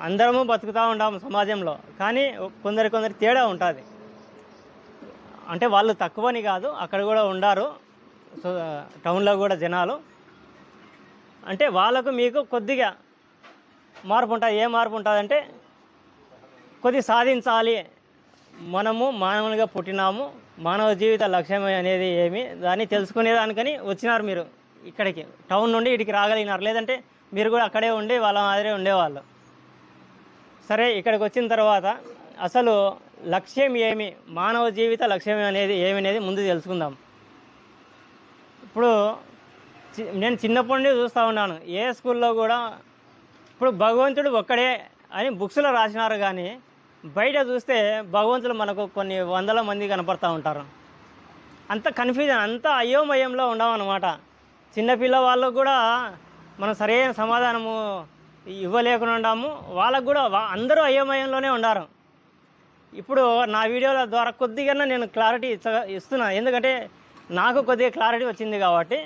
అందరము బతుకుతూ ఉంటాము సమాజంలో, కానీ కొందరు తేడా ఉంటుంది. అంటే వాళ్ళు తక్కువని కాదు, అక్కడ కూడా ఉండారు టౌన్లో కూడా జనాలు. అంటే వాళ్ళకు మీకు కొద్దిగా మార్పు ఉంటుంది. ఏ మార్పు ఉంటుందంటే కొద్ది సాధించాలి, మనము మానవునిగా పుట్టినాము, మానవ జీవిత లక్ష్యం అనేది ఏమి, దాన్ని తెలుసుకునేదానికని వచ్చినారు మీరు ఇక్కడికి. టౌన్ నుండి ఇక్కడికి రాగలిగినారు. లేదంటే మీరు కూడా అక్కడే ఉండి వాళ్ళ మాదిరే ఉండేవాళ్ళు. సరే, ఇక్కడికి వచ్చిన తర్వాత అసలు లక్ష్యం ఏమి, మానవ జీవిత లక్ష్యం అనేది ఏమనేది ముందు తెలుసుకుందాం. ఇప్పుడు నేను చిన్నప్పటి నుండి చూస్తూ ఉన్నాను, ఏ స్కూల్లో కూడా ఇప్పుడు భగవంతుడు ఒక్కడే అని బుక్స్లో రాసినారు, కానీ బయట చూస్తే భగవంతుడు మనకు కొన్ని వందల మంది కనపడుతూ ఉంటారు. అంత కన్ఫ్యూజన్, అంత అయోమయంలో ఉండమన్నమాట. చిన్నపిల్లవాళ్ళకు కూడా మనం సరైన సమాధానము ఇవ్వలేకుండా ఉన్నాము. వాళ్ళకు కూడా అందరూ అయోమయంలోనే ఉన్నారు. ఇప్పుడు నా వీడియోల ద్వారా కొద్దిగా నేను క్లారిటీ ఇస్తున్నాను. ఎందుకంటే నాకు కొద్దిగా క్లారిటీ వచ్చింది కాబట్టి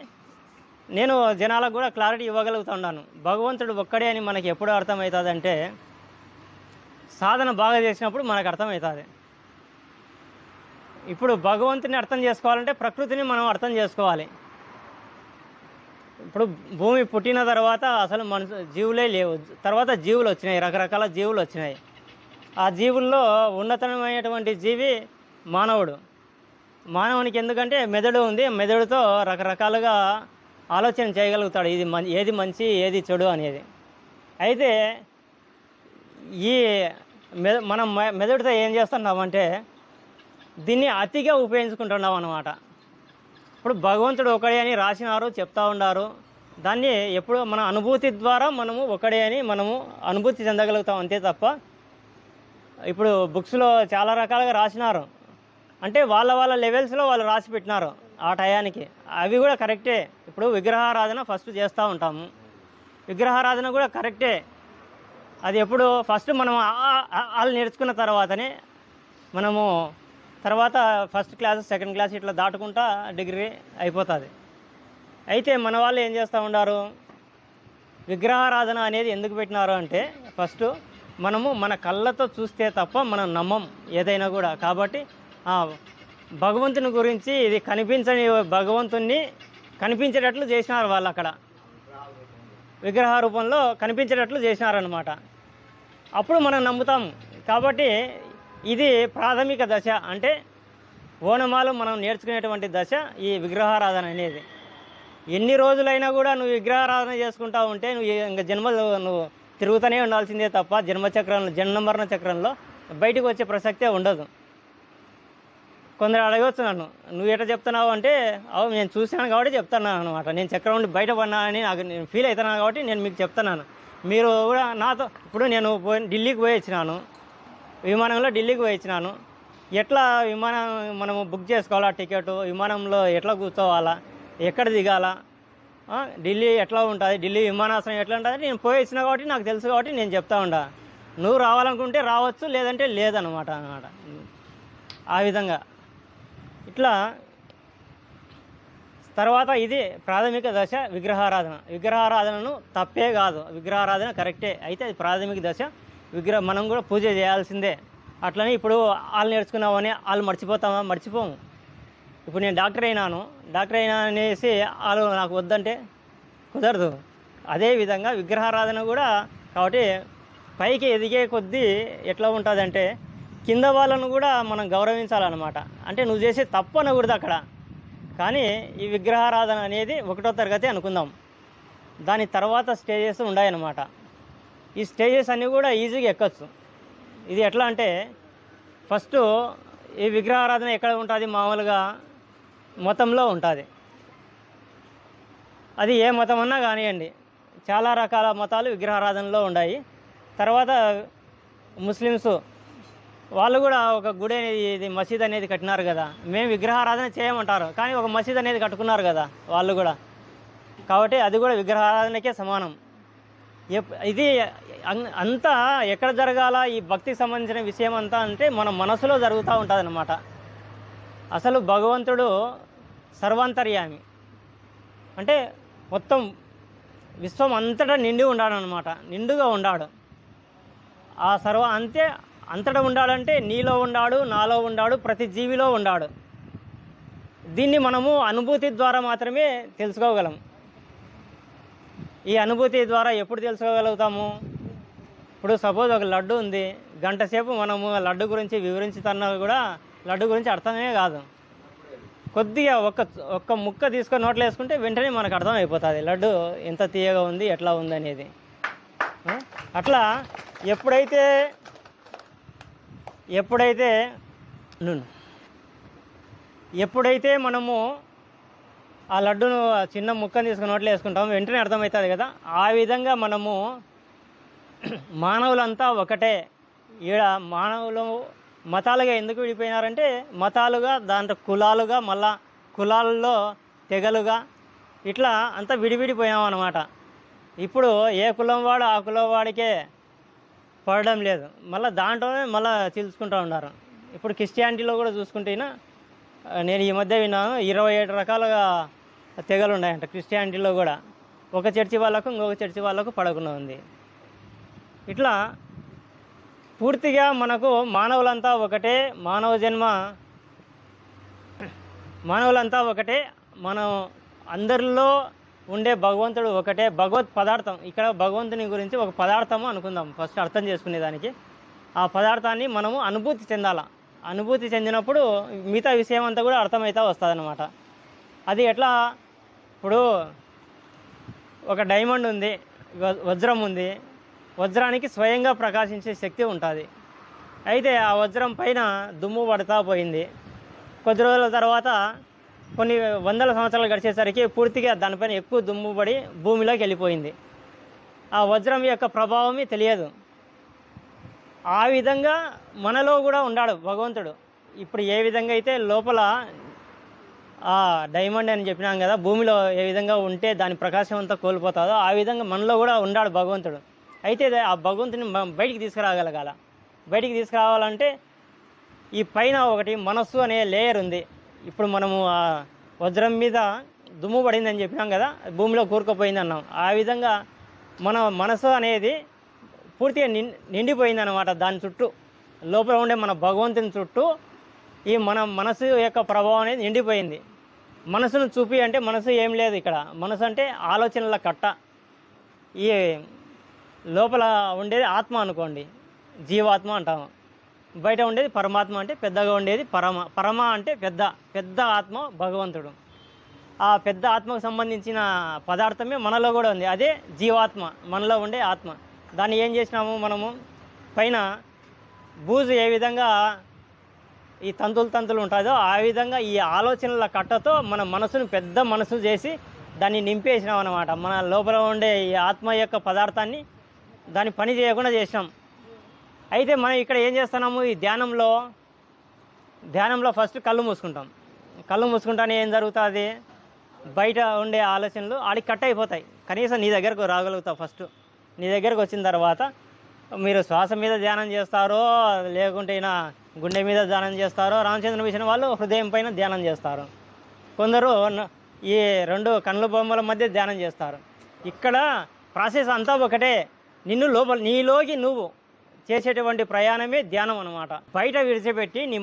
నేను జనాలకు కూడా క్లారిటీ ఇవ్వగలుగుతూ ఉన్నాను. భగవంతుడు ఒక్కడే అని మనకి ఎప్పుడు అర్థమవుతుంది అంటే సాధన బాగా చేసినప్పుడు మనకు అర్థమవుతుంది. ఇప్పుడు భగవంతుని అర్థం చేసుకోవాలంటే ప్రకృతిని మనం అర్థం చేసుకోవాలి. ఇప్పుడు భూమి పుట్టిన తర్వాత అసలు జీవులే లేవు, తర్వాత జీవులు వచ్చినాయి, రకరకాల జీవులు వచ్చినాయి. ఆ జీవుల్లో ఉన్నతమైనటువంటి జీవి మానవుడు. మానవునికి ఎందుకంటే మెదడు ఉంది, మెదడుతో రకరకాలుగా ఆలోచన చేయగలుగుతాడు, ఏది మంచి ఏది చెడు అనేది. అయితే ఈ మనం మెదడుతో ఏం చేస్తున్నామంటే దీన్ని అతిగా ఉపయోగించుకుంటున్నాం అన్నమాట. ఇప్పుడు భగవంతుడు ఒకడే అని రాసినారు, చెప్తా ఉన్నారు. దాన్ని ఎప్పుడు మన అనుభూతి ద్వారా మనము ఒకడే అని మనము అనుభూతి చెందగలుగుతాం, అంతే తప్ప ఇప్పుడు బుక్స్లో చాలా రకాలుగా రాసినారు, అంటే వాళ్ళ లెవెల్స్లో వాళ్ళు రాసి పెట్టినారు ఆ టయానికి. అవి కూడా కరెక్టే. ఇప్పుడు విగ్రహారాధన ఫస్ట్ చేస్తూ ఉంటాము, విగ్రహారాధన కూడా కరెక్టే. అది ఎప్పుడు ఫస్ట్ మనం వాళ్ళు నేర్చుకున్న తర్వాతనే మనము తర్వాత ఫస్ట్ క్లాస్ సెకండ్ క్లాస్ ఇట్లా దాటుకుంటా డిగ్రీ అయిపోతుంది. అయితే మన వాళ్ళు ఏం చేస్తూ ఉన్నారు, విగ్రహారాధన అనేది ఎందుకు పెట్టినారు అంటే ఫస్ట్ మనము మన కళ్ళతో చూస్తే తప్ప మనం నమ్మం ఏదైనా కూడా. కాబట్టి భగవంతుని గురించి ఇది కనిపించని భగవంతుణ్ణి కనిపించేటట్లు చేసినారు వాళ్ళు, అక్కడ విగ్రహ రూపంలో కనిపించేటట్లు చేసినారనమాట. అప్పుడు మనం నమ్ముతాం. కాబట్టి ఇది ప్రాథమిక దశ, అంటే ఓనమాలు మనం నేర్చుకునేటువంటి దశ ఈ విగ్రహారాధన అనేది. ఎన్ని రోజులైనా కూడా నువ్వు విగ్రహారాధన చేసుకుంటా ఉంటే నువ్వు ఇంకా నువ్వు తిరుగుతూనే ఉండాల్సిందే తప్ప జన్మ మరణ చక్రంలో బయటకు వచ్చే ప్రసక్తే ఉండదు. కొందరు అడగవచ్చు నన్ను, నువ్వు ఎట్లా చెప్తున్నావు అంటే, నేను చూశాను కాబట్టి చెప్తున్నాను అనమాట. నేను చక్రం నుండి బయటపడినానని నేను ఫీల్ అవుతున్నాను కాబట్టి నేను మీకు చెప్తున్నాను. మీరు కూడా నాతో, ఇప్పుడు నేను ఢిల్లీకి పోయి వచ్చినాను, విమానంలో ఢిల్లీకి పోయి వచ్చినాను. ఎట్లా విమానం మనము బుక్ చేసుకోవాలా, టికెట్ విమానంలో ఎట్లా కూర్చోవాలా, ఎక్కడ దిగాలా, ఢిల్లీ ఎట్లా ఉంటుంది, ఢిల్లీ విమానాశ్రయం ఎట్లా ఉంటుంది, నేను పోయి వచ్చినా కాబట్టి నాకు తెలుసు కాబట్టి నేను చెప్తా ఉండా. నువ్వు రావాలనుకుంటే రావచ్చు, లేదంటే లేదన్నమాట. ఆ విధంగా ఇట్లా తర్వాత ఇది ప్రాథమిక దశ విగ్రహారాధన. విగ్రహారాధనను తప్పే కాదు, విగ్రహారాధన కరెక్టే. అయితే అది ప్రాథమిక దశ. మనం కూడా పూజ చేయాల్సిందే. అట్లని ఇప్పుడు వాళ్ళు నేర్చుకున్నామని వాళ్ళు మర్చిపోతామా? మర్చిపోము. ఇప్పుడు నేను డాక్టర్ అయినా అనేసి వాళ్ళు నాకు వద్దంటే కుదరదు. అదేవిధంగా విగ్రహారాధన కూడా. కాబట్టి పైకి ఎదిగే కొద్దీ ఎట్లా ఉంటుందంటే కింద వాళ్ళను కూడా మనం గౌరవించాలన్నమాట. అంటే నువ్వు చేసే తప్పు అనకూడదు అక్కడ. కానీ ఈ విగ్రహారాధన అనేది 1వ తరగతి అనుకుందాం, దాని తర్వాత స్టేజెస్ ఉన్నాయన్నమాట. ఈ స్టేజెస్ అన్నీ కూడా ఈజీగా ఎక్కచ్చు. ఇది ఎట్లా అంటే ఫస్ట్ ఈ విగ్రహారాధన ఎక్కడ ఉంటుంది, మామూలుగా మతంలో ఉంటుంది. అది ఏ మతం అన్నా కానివ్వండి, చాలా రకాల మతాలు విగ్రహారాధనలో ఉన్నాయి. తర్వాత ముస్లిమ్స్ వాళ్ళు కూడా ఒక గుడి అనేది, ఇది మసీద్ అనేది కట్టినారు కదా. మేము విగ్రహారాధన చేయమంటారు, కానీ ఒక మసీద్ అనేది కట్టుకున్నారు కదా వాళ్ళు కూడా. కాబట్టి అది కూడా విగ్రహారాధనకే సమానం. ఇది అంతా ఎక్కడ జరగాల, ఈ భక్తికి సంబంధించిన విషయం అంతా అంటే మన మనసులో జరుగుతూ ఉంటుంది అన్నమాట. అసలు భగవంతుడు సర్వాంతర్యామి, అంటే మొత్తం విశ్వం అంతటా నిండి ఉండాడనమాట. నిండుగా ఉండాడు. ఆ అంతటా ఉండాడంటే నీలో ఉండాడు, నాలో ఉండాడు, ప్రతి జీవిలో ఉండాడు. దీన్ని మనము అనుభూతి ద్వారా మాత్రమే తెలుసుకోగలం. ఈ అనుభూతి ద్వారా ఎప్పుడు తెలుసుకోగలుగుతాము? ఇప్పుడు సపోజ్ ఒక లడ్డు ఉంది, గంట సేపు మనము లడ్డు గురించి వివరించుతున్నా కూడా లడ్డు గురించి అర్థమే కాదు. కొద్దిగా ఒక్క ముక్క తీసుకొని నోట్లో వేసుకుంటే వెంటనే మనకు అర్థం అయిపోతుంది లడ్డు ఎంత తీయగా ఉంది, ఎట్లా ఉంది అనేది. అట్లా ఎప్పుడైతే మనము ఆ లడ్డును చిన్న ముక్కను తీసుకుని నోట్లో వేసుకుంటాము వెంటనే అర్థమవుతుంది కదా. ఆ విధంగా మనము మానవులంతా ఒకటే. ఈడ మానవులు మతాలుగా ఎందుకు విడిపోయినారంటే మతాలుగా, దాంట్లో కులాలుగా, మళ్ళా కులాలలో తెగలుగా ఇట్లా అంతా విడివిడిపోయాం అన్నమాట. ఇప్పుడు ఏ కులం వాడు ఆ కులం వాడికే పడడం లేదు, మళ్ళీ దాంట్లోనే మళ్ళీ చీల్చుకుంటూ ఉన్నారు. ఇప్పుడు క్రిస్టియానిటీలో కూడా చూసుకుంటేనా, నేను ఈ మధ్య విన్నాను 27 రకాలుగా తెగలు ఉన్నాయంట క్రిస్టియానిటీలో కూడా. ఒక చర్చి వాళ్ళకు ఇంకొక చర్చి వాళ్ళకు పడకుండా ఉంది. ఇట్లా పూర్తిగా మనకు మానవులంతా ఒకటే, మానవులంతా ఒకటే, మనం అందరిలో ఉండే భగవంతుడు ఒకటే. భగవత్ పదార్థం, ఇక్కడ భగవంతుని గురించి ఒక పదార్థము అనుకుందాం ఫస్ట్ అర్థం చేసుకునేదానికి. ఆ పదార్థాన్ని మనము అనుభూతి చెందాల. అనుభూతి చెందినప్పుడు మిగతా విషయం అంతా కూడా అర్థమవుతా వస్తుంది అన్నమాట. అది ఎట్లా, ఇప్పుడు ఒక డైమండ్ ఉంది, వజ్రం ఉంది. వజ్రానికి స్వయంగా ప్రకాశించే శక్తి ఉంటుంది. అయితే ఆ వజ్రం పైన దుమ్ము పడుతూ పోయింది. కొద్ది రోజుల తర్వాత కొన్ని వందల సంవత్సరాలు గడిచేసరికి పూర్తిగా దానిపైన ఎక్కువ దుమ్ము పడి భూమిలోకి వెళ్ళిపోయింది. ఆ వజ్రం యొక్క ప్రభావమే తెలియదు. ఆ విధంగా మనలో కూడా ఉన్నాడు భగవంతుడు. ఇప్పుడు ఏ విధంగా అయితే లోపల ఆ డైమండ్ అని చెప్పినాం కదా, భూమిలో ఏ విధంగా ఉంటే దాని ప్రకాశం అంతా కోల్పోతుందో ఆ విధంగా మనలో కూడా ఉన్నాడు భగవంతుడు. అయితే ఆ భగవంతుని బయటికి తీసుకురాగలగాల. బయటికి తీసుకురావాలంటే ఈ పైన ఒకటి మనస్సు అనే లేయర్ ఉంది. ఇప్పుడు మనము ఆ వజ్రం మీద దుమ్ము పడిందని చెప్పినాం కదా, భూమిలో కూరుకుపోయింది అన్నాం. ఆ విధంగా మన మనసు అనేది పూర్తిగా నిండిపోయింది అనమాట. దాని చుట్టూ లోపల ఉండే మన భగవంతుని చుట్టూ ఈ మన మనసు యొక్క ప్రభావం అనేది నిండిపోయింది. మనసును చూపి అంటే మనసు ఏం లేదు ఇక్కడ. మనసు అంటే ఆలోచనల కట్ట. ఈ లోపల ఉండేది ఆత్మ అనుకోండి, జీవాత్మ అంటాము. బయట ఉండేది పరమాత్మ, అంటే పెద్దగా ఉండేది పరమ అంటే పెద్ద ఆత్మ భగవంతుడు. ఆ పెద్ద ఆత్మకు సంబంధించిన పదార్థమే మనలో కూడా ఉంది. అదే జీవాత్మ, మనలో ఉండే ఆత్మ. దాన్ని ఏం చేసినాము మనము, పైన బూజు ఏ విధంగా ఈ తంతులు ఉంటుందో ఆ విధంగా ఈ ఆలోచనల కట్టతో మన మనసును పెద్ద మనసు చేసి దాన్ని నింపేసినాం అన్నమాట. మన లోపల ఉండే ఈ ఆత్మ యొక్క పదార్థాన్ని దాన్ని పని చేయకుండా చేసినాం. అయితే మనం ఇక్కడ ఏం చేస్తున్నాము, ఈ ధ్యానంలో ఫస్ట్ కళ్ళు మూసుకుంటాం. కళ్ళు మూసుకుంటానే ఏం జరుగుతుంది, బయట ఉండే ఆలోచనలు ఆడికి కట్ అయిపోతాయి. కనీసం నీ దగ్గరకు రాగలుగుతావు. ఫస్ట్ నీ దగ్గరకు వచ్చిన తర్వాత మీరు శ్వాస మీద ధ్యానం చేస్తారో, లేకుంటే అయినా గుండె మీద ధ్యానం చేస్తారో, రామచంద్ర మిషన్ వాళ్ళు హృదయం పైన ధ్యానం చేస్తారు. కొందరు ఈ రెండు కళ్ళ బొమ్మల మధ్య ధ్యానం చేస్తారు. ఇక్కడ ప్రాసెస్ అంతా ఒకటే. నీలోకి నువ్వు చేసేటువంటి ప్రయాణమే ధ్యానం అన్నమాట. బయట విడిచిపెట్టి నీ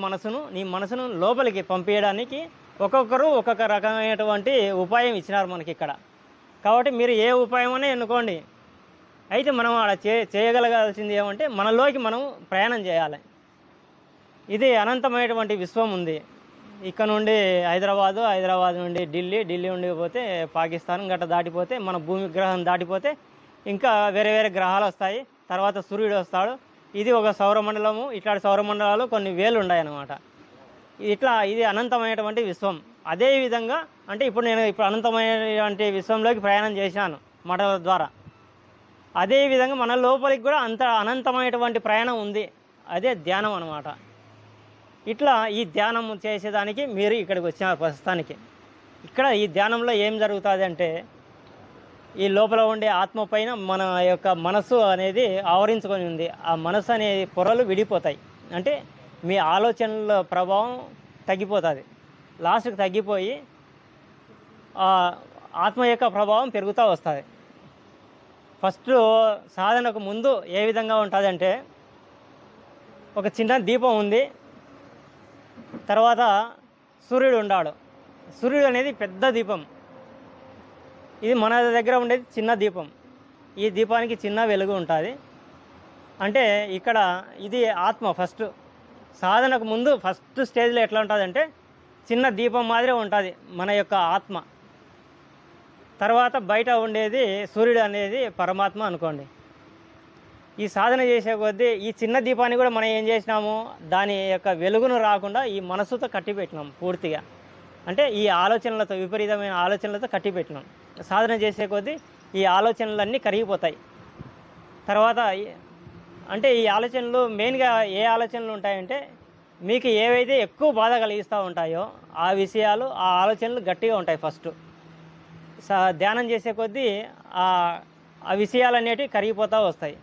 మనసును లోపలికి పంపించడానికి ఒక్కొక్కరు ఒక్కొక్క రకమైనటువంటి ఉపాయం ఇచ్చినారు మనకి ఇక్కడ. కాబట్టి మీరు ఏ ఉపాయమనే ఎన్నుకోండి. అయితే మనం అలా చేయగలగాల్సింది ఏమంటే మనలోకి మనం ప్రయాణం చేయాలి. ఇది అనంతమైనటువంటి విశ్వం ఉంది. ఇక్కడ నుండి హైదరాబాద్ నుండి ఢిల్లీ నుండి పోతే పాకిస్తాన్ గట్ట దాటిపోతే మన భూమి గ్రహం దాటిపోతే ఇంకా వేరే గ్రహాలు వస్తాయి. తర్వాత సూర్యుడు వస్తాడు. ఇది ఒక సౌరమండలము. ఇట్లాంటి సౌరమండలాలు కొన్ని వేలు ఉన్నాయన్నమాట. ఇది అనంతమైనటువంటి విశ్వం. అదే విధంగా అంటే ఇప్పుడు అనంతమైనటువంటి విశ్వంలోకి ప్రయాణం చేశాను మఠల ద్వారా. అదే విధంగా మన లోపలికి కూడా అంత అనంతమైనటువంటి ప్రయాణం ఉంది. అదే ధ్యానం అన్నమాట. ఇట్లా ఈ ధ్యానం చేసేదానికి మీరు ఇక్కడికి వచ్చినారు ప్రస్తుతానికి. ఇక్కడ ఈ ధ్యానంలో ఏం జరుగుతుంది అంటే, ఈ లోపల ఉండే ఆత్మ పైన మన యొక్క మనస్సు అనేది ఆవరించుకొని ఉంది. ఆ మనస్సు అనే పొరలు విడిపోతాయి. అంటే మీ ఆలోచనల ప్రభావం తగ్గిపోతుంది. లాస్ట్కి తగ్గిపోయి ఆత్మ యొక్క ప్రభావం పెరుగుతూ వస్తుంది. ఫస్ట్ సాధనకు ముందు ఏ విధంగా ఉంటుందంటే, ఒక చిన్న దీపం ఉంది, తర్వాత సూర్యుడు ఉన్నాడు. సూర్యుడు అనేది పెద్ద దీపం. ఇది మన దగ్గర ఉండేది చిన్న దీపం. ఈ దీపానికి చిన్న వెలుగు ఉంటుంది. అంటే ఇక్కడ ఇది ఆత్మ. ఫస్ట్ సాధనకు ముందు ఫస్ట్ స్టేజ్లో ఎట్లా ఉంటుందంటే చిన్న దీపం మాదిరే ఉంటుంది మన యొక్క ఆత్మ. తర్వాత బయట ఉండేది సూర్యుడు అనేది పరమాత్మ అనుకోండి. ఈ సాధన చేసే కొద్దీ ఈ చిన్న దీపాన్ని కూడా మనం ఏం చేసినాము, దాని యొక్క వెలుగును రాకుండా ఈ మనసుతో కట్టిపెట్టినాం పూర్తిగా. అంటే ఈ ఆలోచనలతో, విపరీతమైన ఆలోచనలతో కట్టిపెట్టినాం. సాధన చేసే కొద్దీ ఈ ఆలోచనలన్నీ కరిగిపోతాయి. తర్వాత అంటే ఈ ఆలోచనలు మెయిన్గా ఏ ఆలోచనలు ఉంటాయంటే, మీకు ఏవైతే ఎక్కువ బాధ కలిగిస్తూ ఉంటాయో ఆ విషయాలు, ఆ ఆలోచనలు గట్టిగా ఉంటాయి. ఫస్ట్ ధ్యానం చేసే కొద్దీ ఆ విషయాలు అనేటివి కరిగిపోతూ వస్తాయి.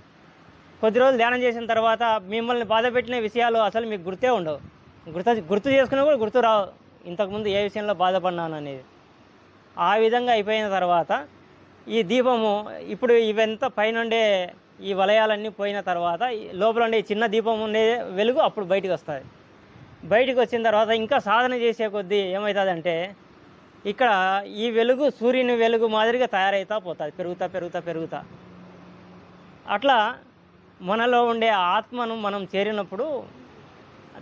కొద్ది రోజులు ధ్యానం చేసిన తర్వాత మిమ్మల్ని బాధ పెట్టిన విషయాలు అసలు మీకు గుర్తే ఉండవు. గుర్తు చేసుకున్నా కూడా గుర్తు రావు, ఇంతకుముందు ఏ విషయంలో బాధపడినాను అనేది. ఆ విధంగా అయిపోయిన తర్వాత ఈ దీపము, ఇప్పుడు ఇవంతా పైనుండే ఈ వలయాలన్నీ పోయిన తర్వాత లోపల ఉండే చిన్న దీపం ఉండే వెలుగు అప్పుడు బయటకు వస్తుంది. బయటకు వచ్చిన తర్వాత ఇంకా సాధన చేసే కొద్దీ ఏమవుతుందంటే, ఇక్కడ ఈ వెలుగు సూర్యుని వెలుగు మాదిరిగా తయారవుతూ పోతుంది, పెరుగుతా. అట్లా మనలో ఉండే ఆత్మను మనం చేరినప్పుడు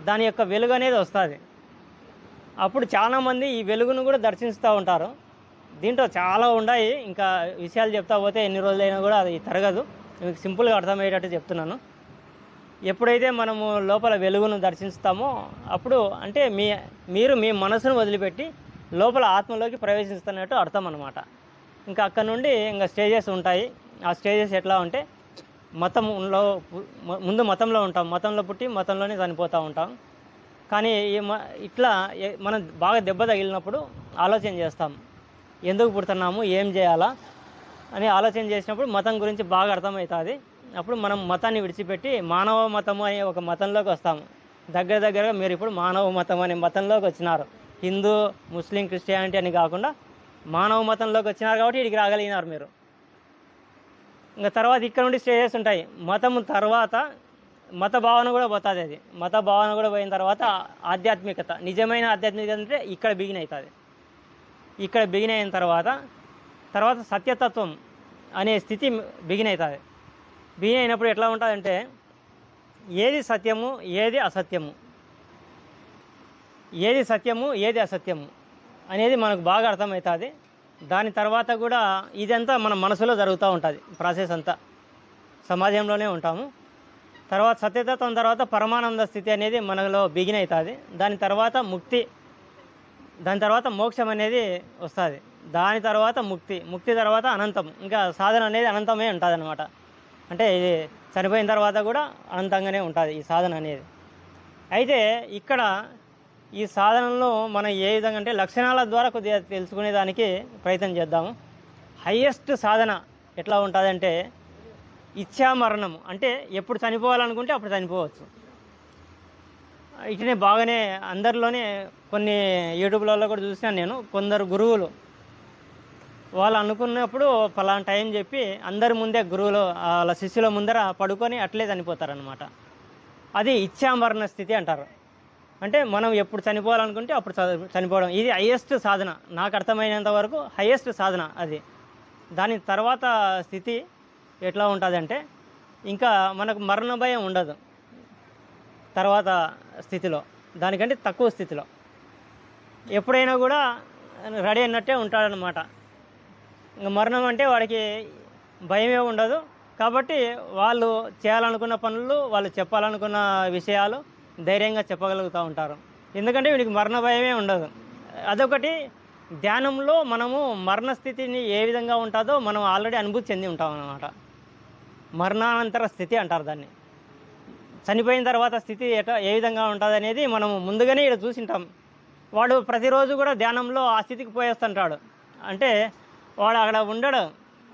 దాని యొక్క వెలుగు అనేది వస్తుంది. అప్పుడు చాలామంది ఈ వెలుగును కూడా దర్శిస్తూ ఉంటారు. దీంట్లో చాలా ఉన్నాయి, ఇంకా విషయాలు చెప్తా పోతే ఎన్ని రోజులైనా కూడా అది తరగదు. మీకు సింపుల్గా అర్థమయ్యేటట్టు చెప్తున్నాను. ఎప్పుడైతే మనము లోపల వెలుగును దర్శిస్తామో అప్పుడు అంటే మీరు మీ మనసును వదిలిపెట్టి లోపల ఆత్మలోకి ప్రవేశిస్తున్నట్టు అర్థం అన్నమాట. ఇంకా అక్కడ నుండి ఇంకా స్టేజెస్ ఉంటాయి. ఆ స్టేజెస్ ఎట్లా ఉంటే, మతంలో ముందు మతంలో ఉంటాం, మతంలో పుట్టి మతంలోనే చనిపోతూ ఉంటాం. కానీ ఇట్లా మనం బాగా దెబ్బ తగిలినప్పుడు ఆలోచన చేస్తాం, ఎందుకు పుడుతున్నాము, ఏం చేయాలా అని ఆలోచన చేసినప్పుడు మతం గురించి బాగా అర్థమవుతుంది. అప్పుడు మనం మతాన్ని విడిచిపెట్టి మానవ మతము అనే ఒక మతంలోకి వస్తాము. దగ్గరగా మీరు ఇప్పుడు మానవ మతం అనే మతంలోకి వచ్చినారు. హిందూ, ముస్లిం, క్రిస్టియానిటీ అని కాకుండా మానవ మతంలోకి వచ్చినారు కాబట్టి ఇక్కడికి రాగలిగినారు మీరు. ఇంకా తర్వాత ఇక్కడ నుండి స్టేజెస్ ఉంటాయి. మతం తర్వాత మత భావన కూడా పోతుంది. అది మత భావన కూడా పోయిన తర్వాత ఆధ్యాత్మికత, నిజమైన ఆధ్యాత్మికత అంటే ఇక్కడ బిగిన్ అవుతుంది. ఇక్కడ బిగిన్ అయిన తర్వాత సత్యతత్వం అనే స్థితి బిగిన్ అవుతుంది. బిగిన్ అయినప్పుడు ఎట్లా ఉంటుందంటే ఏది సత్యము, ఏది అసత్యము, ఏది సత్యము, ఏది అసత్యము అనేది మనకు బాగా అర్థమవుతుంది. దాని తర్వాత కూడా ఇదంతా మన మనసులో జరుగుతూ ఉంటుంది. ప్రాసెస్ అంతా సమాజంలోనే ఉంటాము. తర్వాత సత్యతత్వం తర్వాత పరమానంద స్థితి అనేది మనలో బిగిన్ అవుతుంది. దాని తర్వాత ముక్తి, దాని తర్వాత మోక్షం అనేది వస్తుంది. దాని తర్వాత ముక్తి తర్వాత అనంతం. ఇంకా సాధన అనేది అనంతమే ఉంటుంది అనమాట. అంటే ఇది చనిపోయిన తర్వాత కూడా అనంతంగానే ఉంటుంది ఈ సాధన అనేది. అయితే ఇక్కడ ఈ సాధనలో మనం ఏ విధంగా అంటే లక్షణాల ద్వారా కొద్దిగా తెలుసుకునేదానికి ప్రయత్నం చేద్దాము. హయ్యెస్ట్ సాధన ఎట్లా ఉంటుందంటే ఇచ్ఛామరణం. అంటే ఎప్పుడు చనిపోవాలనుకుంటే అప్పుడు చనిపోవచ్చు. ఇట్లనే బాగానే అందరిలోనే కొన్ని యూట్యూబ్లలో కూడా చూసినాను నేను. కొందరు గురువులు వాళ్ళు అనుకున్నప్పుడు పలానా టైం చెప్పి అందరి ముందే గురువులు వాళ్ళ శిష్యుల ముందర పడుకొని అట్లే చనిపోతారనమాట. అది ఇచ్ఛామరణ స్థితి అంటారు. అంటే మనం ఎప్పుడు చనిపోవాలనుకుంటే అప్పుడు చనిపోవడం. ఇది హయ్యెస్ట్ సాధన, నాకు అర్థమైనంత వరకు హయ్యెస్ట్ సాధన అది. దాని తర్వాత స్థితి ఎట్లా ఉంటుందంటే ఇంకా మనకు మరణ భయం ఉండదు తర్వాత స్థితిలో, దానికంటే తక్కువ స్థితిలో ఎప్పుడైనా కూడా రెడీ అయినట్టే ఉంటాడనమాట. ఇంకా మరణం అంటే వాడికి భయమే ఉండదు. కాబట్టి వాళ్ళు చేయాలనుకున్న పనులు, వాళ్ళు చెప్పాలనుకున్న విషయాలు ధైర్యంగా చెప్పగలుగుతూ ఉంటారు. ఎందుకంటే వీడికి మరణ భయమే ఉండదు. అదొకటి. ధ్యానంలో మనము మరణ స్థితిని ఏ విధంగా ఉంటుందో మనం ఆల్రెడీ అనుభూతి చెంది ఉంటాం అన్నమాట. మరణానంతర స్థితి అంటారు దాన్ని. చనిపోయిన తర్వాత స్థితి ఏ విధంగా ఉంటుంది అనేది మనము ముందుగానే ఇక్కడ చూసింటాం. వాడు ప్రతిరోజు కూడా ధ్యానంలో ఆ స్థితికి పోయేస్తుంటాడు. అంటే వాడు అక్కడ ఉండడు,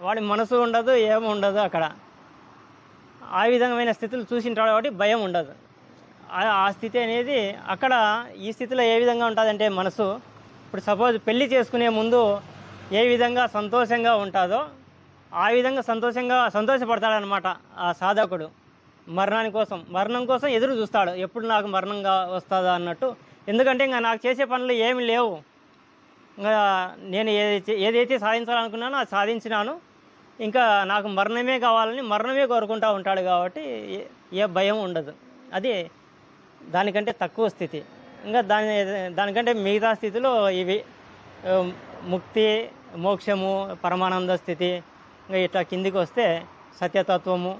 వాడి మనసు ఉండదు, ఏమి ఉండదు అక్కడ. ఆ విధమైన స్థితులు చూసింటాడు కాబట్టి భయం ఉండదు. ఆ స్థితి అనేది అక్కడ ఈ స్థితిలో ఏ విధంగా ఉంటుందంటే మనసు ఇప్పుడు సపోజ్ పెళ్లి చేసుకునే ముందు ఏ విధంగా సంతోషంగా ఉంటుందో ఆ విధంగా సంతోషపడతాడనమాట ఆ సాధకుడు. మరణం కోసం ఎదురు చూస్తాడు, ఎప్పుడు నాకు మరణంగా వస్తుందా అన్నట్టు. ఎందుకంటే ఇంకా నాకు చేసే పనులు ఏమి లేవు, ఇంకా నేను ఏదైతే సాధించాలనుకున్నానో అది సాధించినాను, ఇంకా నాకు మరణమే కావాలని మరణమే కోరుకుంటూ ఉంటాడు. కాబట్టి ఏ భయం ఉండదు. అది దానికంటే తక్కువ స్థితి. ఇంకా దానికంటే మిగతా స్థితిలో ఇవి ముక్తి, మోక్షము, పరమానంద స్థితి, ఇంకా ఇట్లా కిందికి వస్తే సత్యతత్వము,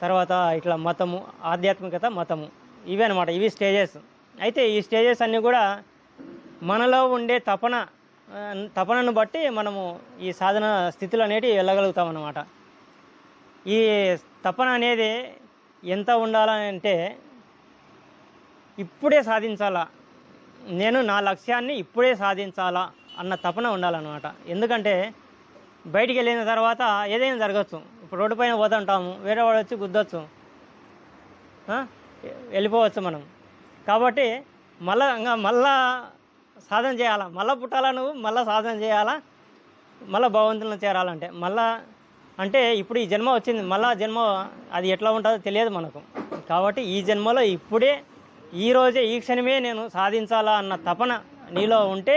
తర్వాత ఇట్లా మతము, ఆధ్యాత్మికత, మతము, ఇవే అనమాట. ఇవి స్టేజెస్. అయితే ఈ స్టేజెస్ అన్నీ కూడా మనలో ఉండే తపనను బట్టి మనము ఈ సాధన స్థితులు అనేటివి వెళ్ళగలుగుతాం అన్నమాట. ఈ తపన అనేది ఎంత ఉండాలంటే ఇప్పుడే సాధించాలా, నేను నా లక్ష్యాన్ని ఇప్పుడే సాధించాలా అన్న తపన ఉండాలన్నమాట. ఎందుకంటే బయటికి వెళ్ళిన తర్వాత ఏదైనా జరగచ్చు. ఇప్పుడు రోడ్డు పైన పోతుంటాము, వేరే వాడు వచ్చి గుద్దొచ్చు, వెళ్ళిపోవచ్చు మనం. కాబట్టి మళ్ళా సాధన చేయాలా, మళ్ళీ పుట్టాలా, నువ్వు మళ్ళీ సాధన చేయాలా, మళ్ళీ భగవంతులను చేరాలంటే. అంటే ఇప్పుడు ఈ జన్మ వచ్చింది, మళ్ళా జన్మ అది ఎట్లా ఉంటుందో తెలియదు మనకు. కాబట్టి ఈ జన్మలో ఇప్పుడే, ఈరోజే, ఈ క్షణమే నేను సాధించాలా అన్న తపన నీలో ఉంటే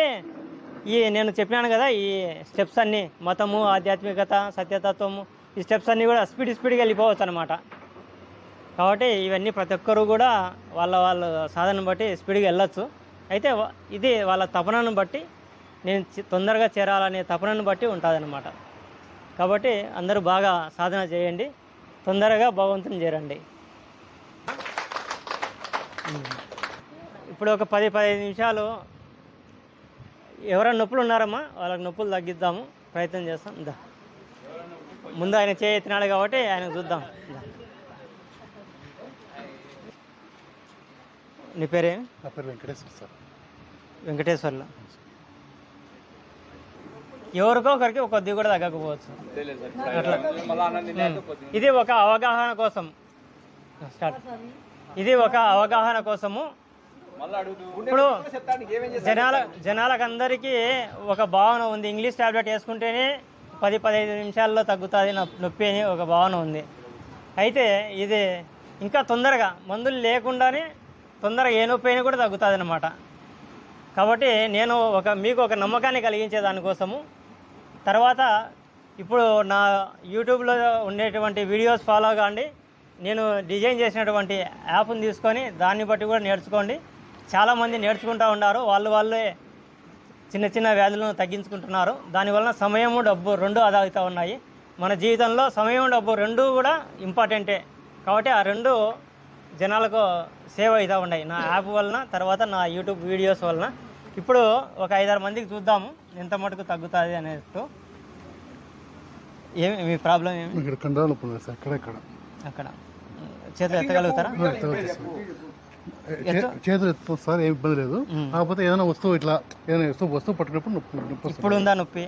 నేను చెప్పినాను కదా ఈ స్టెప్స్ అన్నీ, మతము, ఆధ్యాత్మికత, సత్యతత్వము, ఈ స్టెప్స్ అన్నీ కూడా స్పీడ్గా వెళ్ళిపోవచ్చు అనమాట. కాబట్టి ఇవన్నీ ప్రతి ఒక్కరు కూడా వాళ్ళ సాధనను బట్టి స్పీడ్గా వెళ్ళొచ్చు. అయితే ఇది వాళ్ళ తపనను బట్టి, నేను తొందరగా చేరాలనే తపనను బట్టి ఉంటుందన్నమాట. కాబట్టి అందరూ బాగా సాధన చేయండి, తొందరగా భగవంతుని చేరండి. ఇప్పుడు ఒక 10-15 నిమిషాలు ఎవరైనా నొప్పులు ఉన్నారమ్మా, వాళ్ళకి నొప్పులు తగ్గిద్దాము, ప్రయత్నం చేస్తాం. ముందు ఆయన చేయి ఎత్తినాడు కాబట్టి ఆయన చూద్దాం. నీ పేరేమి? నా పేరు వెంకటేశ్వర సార్. వెంకటేశ్వర్లు. ఎవరికో ఒకరికి ఒక కొద్ది కూడా తగ్గకపోవచ్చు. అట్లా ఇది ఒక అవగాహన కోసం స్టార్ట్. ఇది ఒక అవగాహన కోసము. ఇప్పుడు జనాలకందరికీ ఒక భావన ఉంది, ఇంగ్లీష్ ట్యాబ్లెట్ వేసుకుంటేనే 10-15 నిమిషాల్లో తగ్గుతుంది నొప్పి అని ఒక భావన ఉంది. అయితే ఇది ఇంకా తొందరగా మందులు లేకుండానే తొందరగా ఏ నొప్పి అయినా కూడా తగ్గుతుంది అన్నమాట. కాబట్టి నేను మీకు ఒక నమ్మకాన్ని కలిగించే దానికోసము, తర్వాత ఇప్పుడు నా యూట్యూబ్లో ఉండేటువంటి వీడియోస్ ఫాలో కాండి. నేను డిజైన్ చేసినటువంటి యాప్ని తీసుకొని దాన్ని బట్టి కూడా నేర్చుకోండి. చాలామంది నేర్చుకుంటూ ఉన్నారు, వాళ్ళే చిన్న చిన్న వ్యాధులను తగ్గించుకుంటున్నారు. దానివల్ల సమయము డబ్బు రెండు ఆదా అవుతూ ఉన్నాయి. మన జీవితంలో సమయం డబ్బు రెండు కూడా ఇంపార్టెంటే. కాబట్టి ఆ రెండు జనాలకు సేవ్ అవుతూ ఉన్నాయి నా యాప్ వలన, తర్వాత నా యూట్యూబ్ వీడియోస్ వలన. ఇప్పుడు ఒక 5-6 మందికి చూద్దాము ఎంత మటుకు తగ్గుతుంది అనేట్టు. ఏమి మీ ప్రాబ్లం ఏమి? ఇక్కడ కండరాలు నొప్పి ఉంది సార్. అక్కడ చేతులు ఎత్తగలుగుతారా? చేతులు ఎత్తు సార్, ఏం ఇబ్బంది లేదు. కాకపోతే ఏదైనా వస్తువు ఇట్లా వస్తువు పట్టినప్పుడు నొప్పి. ఇప్పుడు ఉందా నొప్పి?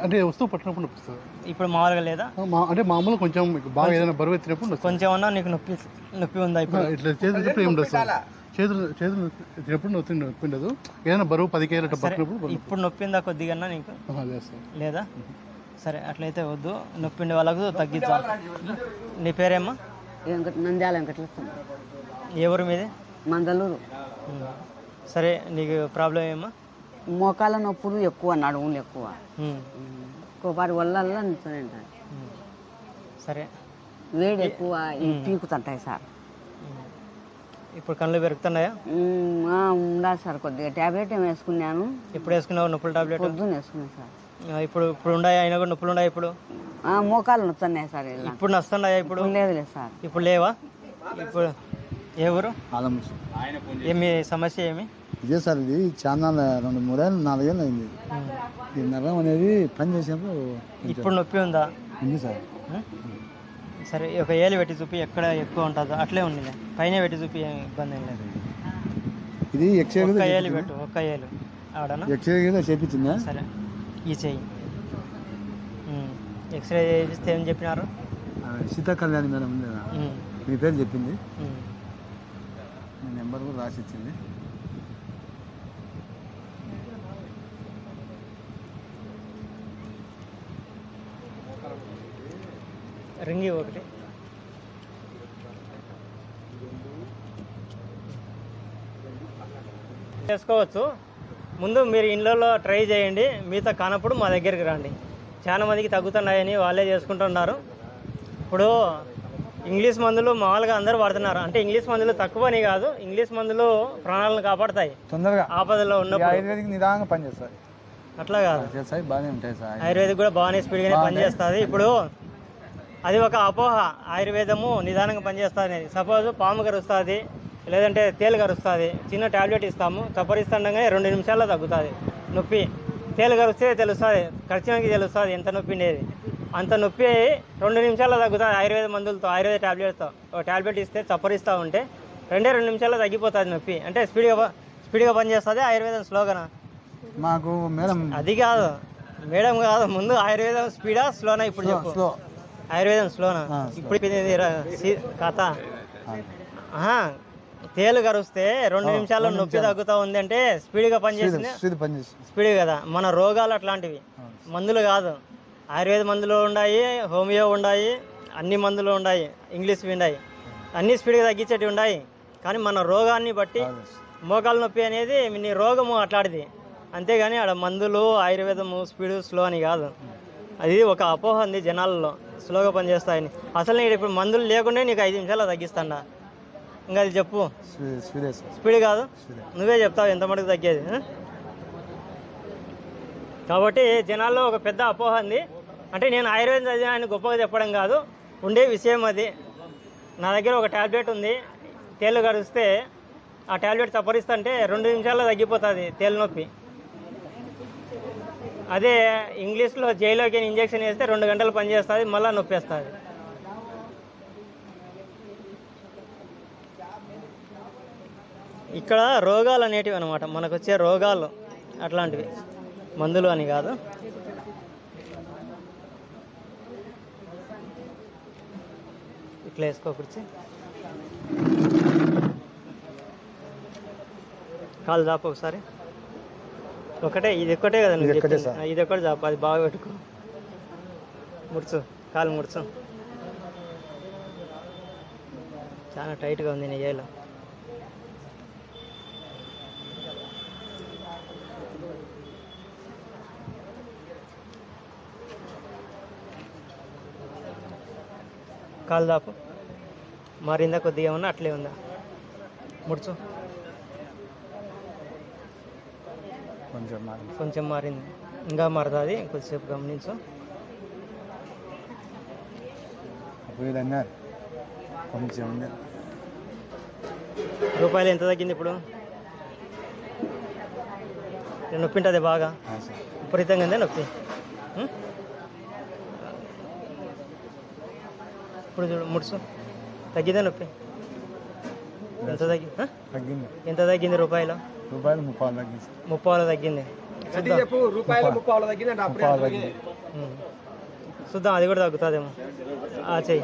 అంటే వస్తువు పట్టినప్పుడు నొప్పి సార్. ఇప్పుడు మామూలుగా లేదా? అంటే మామూలు కొంచెం బాగా ఏదైనా బరువు ఎత్తినప్పుడు కొంచెం ఉన్నా నీకు నొప్పి ఉందా? ఇప్పుడు ఇట్లా చేతులు ఎప్పుడు ఏం ఉండదు సార్. చేతులు ఎప్పుడు నొప్పి ఉండదు. ఏదైనా బరువు 10 కేజీలు పట్టినప్పుడు. ఇప్పుడు నొప్పి ఉందా కొద్దిగా నీకు? లేదా? సరే, అట్లయితే వద్దు. నొప్పి ఉండే వాళ్ళకు తగ్గించాలి. నీ పేరేమ్మా? నంద్యాల వెంకటలక్ష్మి. ఏ ఊరు మీది? మందలూరు. సరే, నీకు ప్రాబ్లం ఏమ్మా? మోకాల నొప్పులు ఎక్కువ, నడుములు ఎక్కువ, కొబ్బరి వల్ల నిల్చొని సరే, వేడి ఎక్కువ, పీకుతుంటాయి సార్. ఇప్పుడు కళ్ళు పెరుగుతున్నాయా? ఉండాలి సార్. కొద్దిగా ట్యాబ్లెట్ ఏమి వేసుకున్నాను. ఇప్పుడు వేసుకున్నావు నొప్పుల టాబ్లెట్? పొద్దున్న వేసుకున్నాను సార్. ఇప్పుడు ఉన్నాయి, అయినా కూడా నొప్పులు ఉన్నాయి. ఇప్పుడు మోకాలు నొస్తున్నాయి సార్. ఇప్పుడు నస్తున్నాయా? ఇప్పుడు లేదు సార్. ఇప్పుడు లేవా? ఇప్పుడు ఏ ఊరు? ఆలమూరు. ఏమి సమస్య ఏమి? ఇదే సార్, ఇది చాలా 2-3 ఏళ్ళు 4 ఏళ్ళు అయింది. ఈ నరం అనేది పని చేసినప్పుడు ఇప్పుడు నొప్పి ఉందా? ఉంది సార్. సరే, ఒక ఏలు పెట్టి చూపి ఎక్కడ ఎక్కువ ఉంటుందో అట్లే ఉంది. పైన పెట్టి చూపి ఏమి ఇబ్బంది ఏం లేదు. ఇది ఎక్స్రే ఒక్క ఏలు పెట్టు, ఒక్క ఏలు ఆడనా? ఎక్స్రే చేపించిందా? సరే, ఈ చెయ్యి ఎక్స్రే చేస్తే ఏం చెప్పినారు? సీతా కళ్యాణి మేడం ఉంది, మీ పేరు చెప్పింది. మీ నెంబర్ కూడా రాసి ఇచ్చింది. రింగి ఒకటి. చేసుకోవచ్చు. ముందు మీరు ఇళ్ళలో ట్రై చేయండి, మీతో కానప్పుడు మా దగ్గరికి రండి. చాలా మందికి తగ్గుతున్నాయని వాళ్ళే చేసుకుంటున్నారు. ఇప్పుడు ఇంగ్లీష్ మందులు మామూలుగా అందరూ వాడుతున్నారు. అంటే ఇంగ్లీష్ మందులు తక్కువని కాదు, ఇంగ్లీష్ మందులు ప్రాణాలను కాపాడతాయి తొందరగా. ఆపదలో ఉన్నప్పుడు ఆయుర్వేదిక్ నిదానంగా పనిచేస్తాయి. అట్లా కాదు, బాగానే ఉంటాయి సార్. ఆయుర్వేదిక్ కూడా బాగానే స్పీడ్గానే పనిచేస్తుంది. ఇప్పుడు అది ఒక అపోహ, ఆయుర్వేదము నిదానంగా పనిచేస్తుంది అనేది. సపోజ్ పాము కరుస్తుంది, లేదంటే తేలు కరుస్తుంది, చిన్న ట్యాబ్లెట్ ఇస్తాము, చప్పరిస్తుండగానే 2 నిమిషాల్లో తగ్గుతుంది నొప్పి. తేలు కరిస్తే తెలుస్తుంది, కరిచినానికి తెలుస్తుంది ఎంత నొప్పి ఉండేది. అంత నొప్పి 2 నిమిషాల్లో తగ్గుతుంది ఆయుర్వేద మందులతో, ఆయుర్వేద ట్యాబ్లెట్తో. ఒక ట్యాబ్లెట్ ఇస్తే చప్పరిస్తూ ఉంటే 2 నిమిషాల్లో తగ్గిపోతుంది నొప్పి. అంటే స్పీడ్గా పనిచేస్తుంది ఆయుర్వేదం స్లోగనా? మాకు మేడం అది కాదు మేడం, కాదు. ముందు ఆయుర్వేదం స్పీడా స్లోనా? ఇప్పుడు చెప్పు. స్లో. ఆయుర్వేదం స్లోనా? ఇప్పుడు కథ. తేలు కరుస్తే 2 నిమిషాల్లో నొప్పి తగ్గుతూ ఉంది అంటే స్పీడ్గా పనిచేసింది, స్పీడ్ కదా. మన రోగాలు అట్లాంటివి, మందులు కాదు. ఆయుర్వేద మందులు ఉన్నాయి, హోమియో ఉన్నాయి, అన్ని మందులు ఉన్నాయి, ఇంగ్లీష్వి ఉన్నాయి, అన్ని స్పీడ్గా తగ్గించేటివి ఉన్నాయి. కానీ మన రోగాన్ని బట్టి మోకాల నొప్పి అనేది నీ రోగము అట్లాంటిది. అంతేగాని ఆడ మందులు ఆయుర్వేదము స్పీడ్ స్లో అని కాదు. అది ఒక అపోహ ఉంది జనాలలో, స్లోగా పనిచేస్తాయని. అసలు నేను ఇప్పుడు మందులు లేకుండా నీకు 5 నిమిషాలు తగ్గిస్తాడా? ఇంకా అది చెప్పు. స్పీడ్ కాదు, నువ్వే చెప్తావు ఎంత మటుకు తగ్గేది. కాబట్టి జనాల్లో ఒక పెద్ద అపోహ ఉంది. అంటే నేను ఆయుర్వేదం చదివిన ఆయన గొప్పగా చెప్పడం కాదు, ఉండే విషయం అది. నా దగ్గర ఒక ట్యాబ్లెట్ ఉంది, తేలు కరిస్తే ఆ ట్యాబ్లెట్ చప్పరిస్తుంటే 2 నిమిషాల్లో తగ్గిపోతుంది తేలు నొప్పి. అదే ఇంగ్లీష్లో జైలోకి ఇంజెక్షన్ వేస్తే 2 గంటలు పనిచేస్తుంది, మళ్ళీ నొప్పేస్తుంది. ఇక్కడ రోగాలు అనేటివి అనమాట, మనకు వచ్చే రోగాలు అట్లాంటివి, మందులు అని కాదు. ఇట్లా వేసుకో కుర్చీ, కాలు చాపు ఒకసారి. ఒకటే ఇది ఒక్కటే కదా నువ్వు చెప్పింది? ఇది ఒక్కటి చాపు, అది బాగా పెట్టుకో. ముడుచు, కాలు ముడుచు. చాలా టైట్గా ఉంది నెయ్యిలో. కాలు దాపు మారిందా కొద్దిగా, ఏమన్నా అట్లే ఉందా? ముడుచు, కొంచెం మారింది, ఇంకా మారుతుంది, కొద్దిసేపు గమనించు. కొంచెం రూపాయలు ఎంత తగ్గింది ఇప్పుడు? నొప్పి ఉంటుంది బాగా, విపరీతంగా ఉందా నొప్పి? ఇప్పుడు చూడు, ముడుచు, తగ్గిందా నొప్పి? ఎంత తగ్గింది? ఎంత తగ్గింది రూపాయలు? 30 తగ్గింది. చూద్దాం, అది కూడా తగ్గుతుందేమో. చెయ్యి.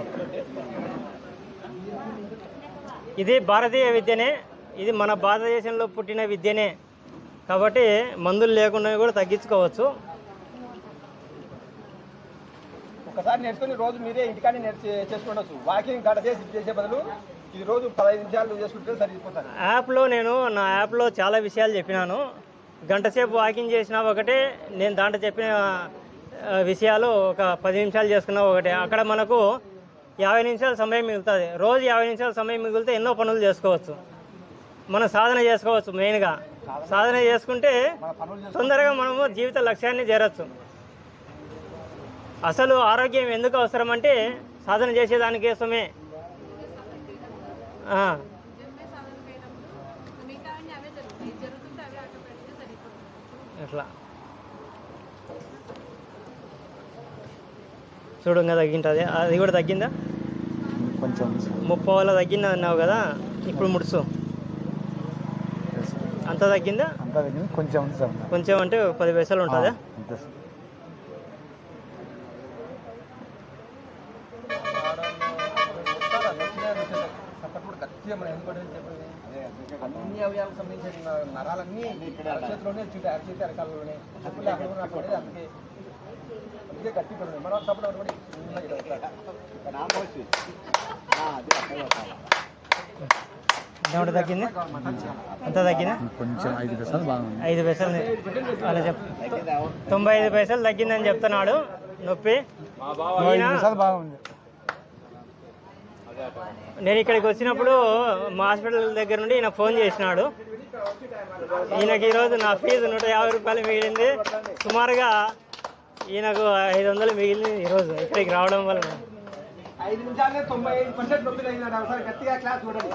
ఇది భారతీయ విద్యనే, ఇది మన భారతదేశంలో పుట్టిన విద్యనే, కాబట్టి మందులు లేకుండా కూడా తగ్గించుకోవచ్చు. ఒకసారి నేర్చుకుని రోజు మీరే ఇంటికానే చేసుకోవచ్చు. వాకింగ్ గంట చేసే బదులు ఇది రోజు 15 నిమిషాలు చేసుకుంటే సరిపోతుంది. నా యాప్లో చాలా విషయాలు చెప్పినాను. గంట సేపు వాకింగ్ చేసినా ఒకటే, నేను దాంట్లో చెప్పిన విషయాలు ఒక 10 నిమిషాలు చేసుకున్నా ఒకటే. అక్కడ మనకు 50 నిమిషాల సమయం మిగులుతుంది. రోజు 50 నిమిషాల సమయం మిగిలితే ఎన్నో పనులు చేసుకోవచ్చు. మనం సాధన చేసుకోవచ్చు. మెయిన్గా సాధన చేసుకుంటే తొందరగా మనము జీవిత లక్ష్యాన్ని చేరవచ్చు. అసలు ఆరోగ్యం ఎందుకు అవసరం అంటే సాధన చేసేదానికోసమే. ఇట్లా చూడు, ఇంకా తగ్గింటుంది. అది కూడా తగ్గిందా? కొంచెం 30 తగ్గింది అన్నావు కదా, ఇప్పుడు ముడుచు. అంత తగ్గిందా? కొంచెం అంటే 10 పైసలు ఉంటుందా? అన్ని అవయాలకు సంబంధించిన నరాలన్నీ చేతిలోనే అరచేతి అరకాలలోనే అందుకే గట్టి పడుతుంది. మనం సపోర్ట్ తగ్గింది. ఎంత తగ్గింది? కొంచెం 5 పైసలు బాగుంది. 5 పైసలు అలా చెప్పు. 95 పైసలు తగ్గిందని చెప్తున్నాడు నొప్పి. బాగుంది. నేను ఇక్కడికి వచ్చినప్పుడు మా హాస్పిటల్ దగ్గర నుండి ఈయన ఫోన్ చేసినాడు. ఈయనకి ఈరోజు నా ఫీజు 150 రూపాయలు మిగిలింది. సుమారుగా ఈయనకు 500 మిగిలింది ఈరోజు ఇక్కడికి రావడం వల్ల. 5 నిమిషాలే 95% నొప్పి తగ్గినాడు. ఒకసారి గట్టిగా క్లాస్ చూడండి.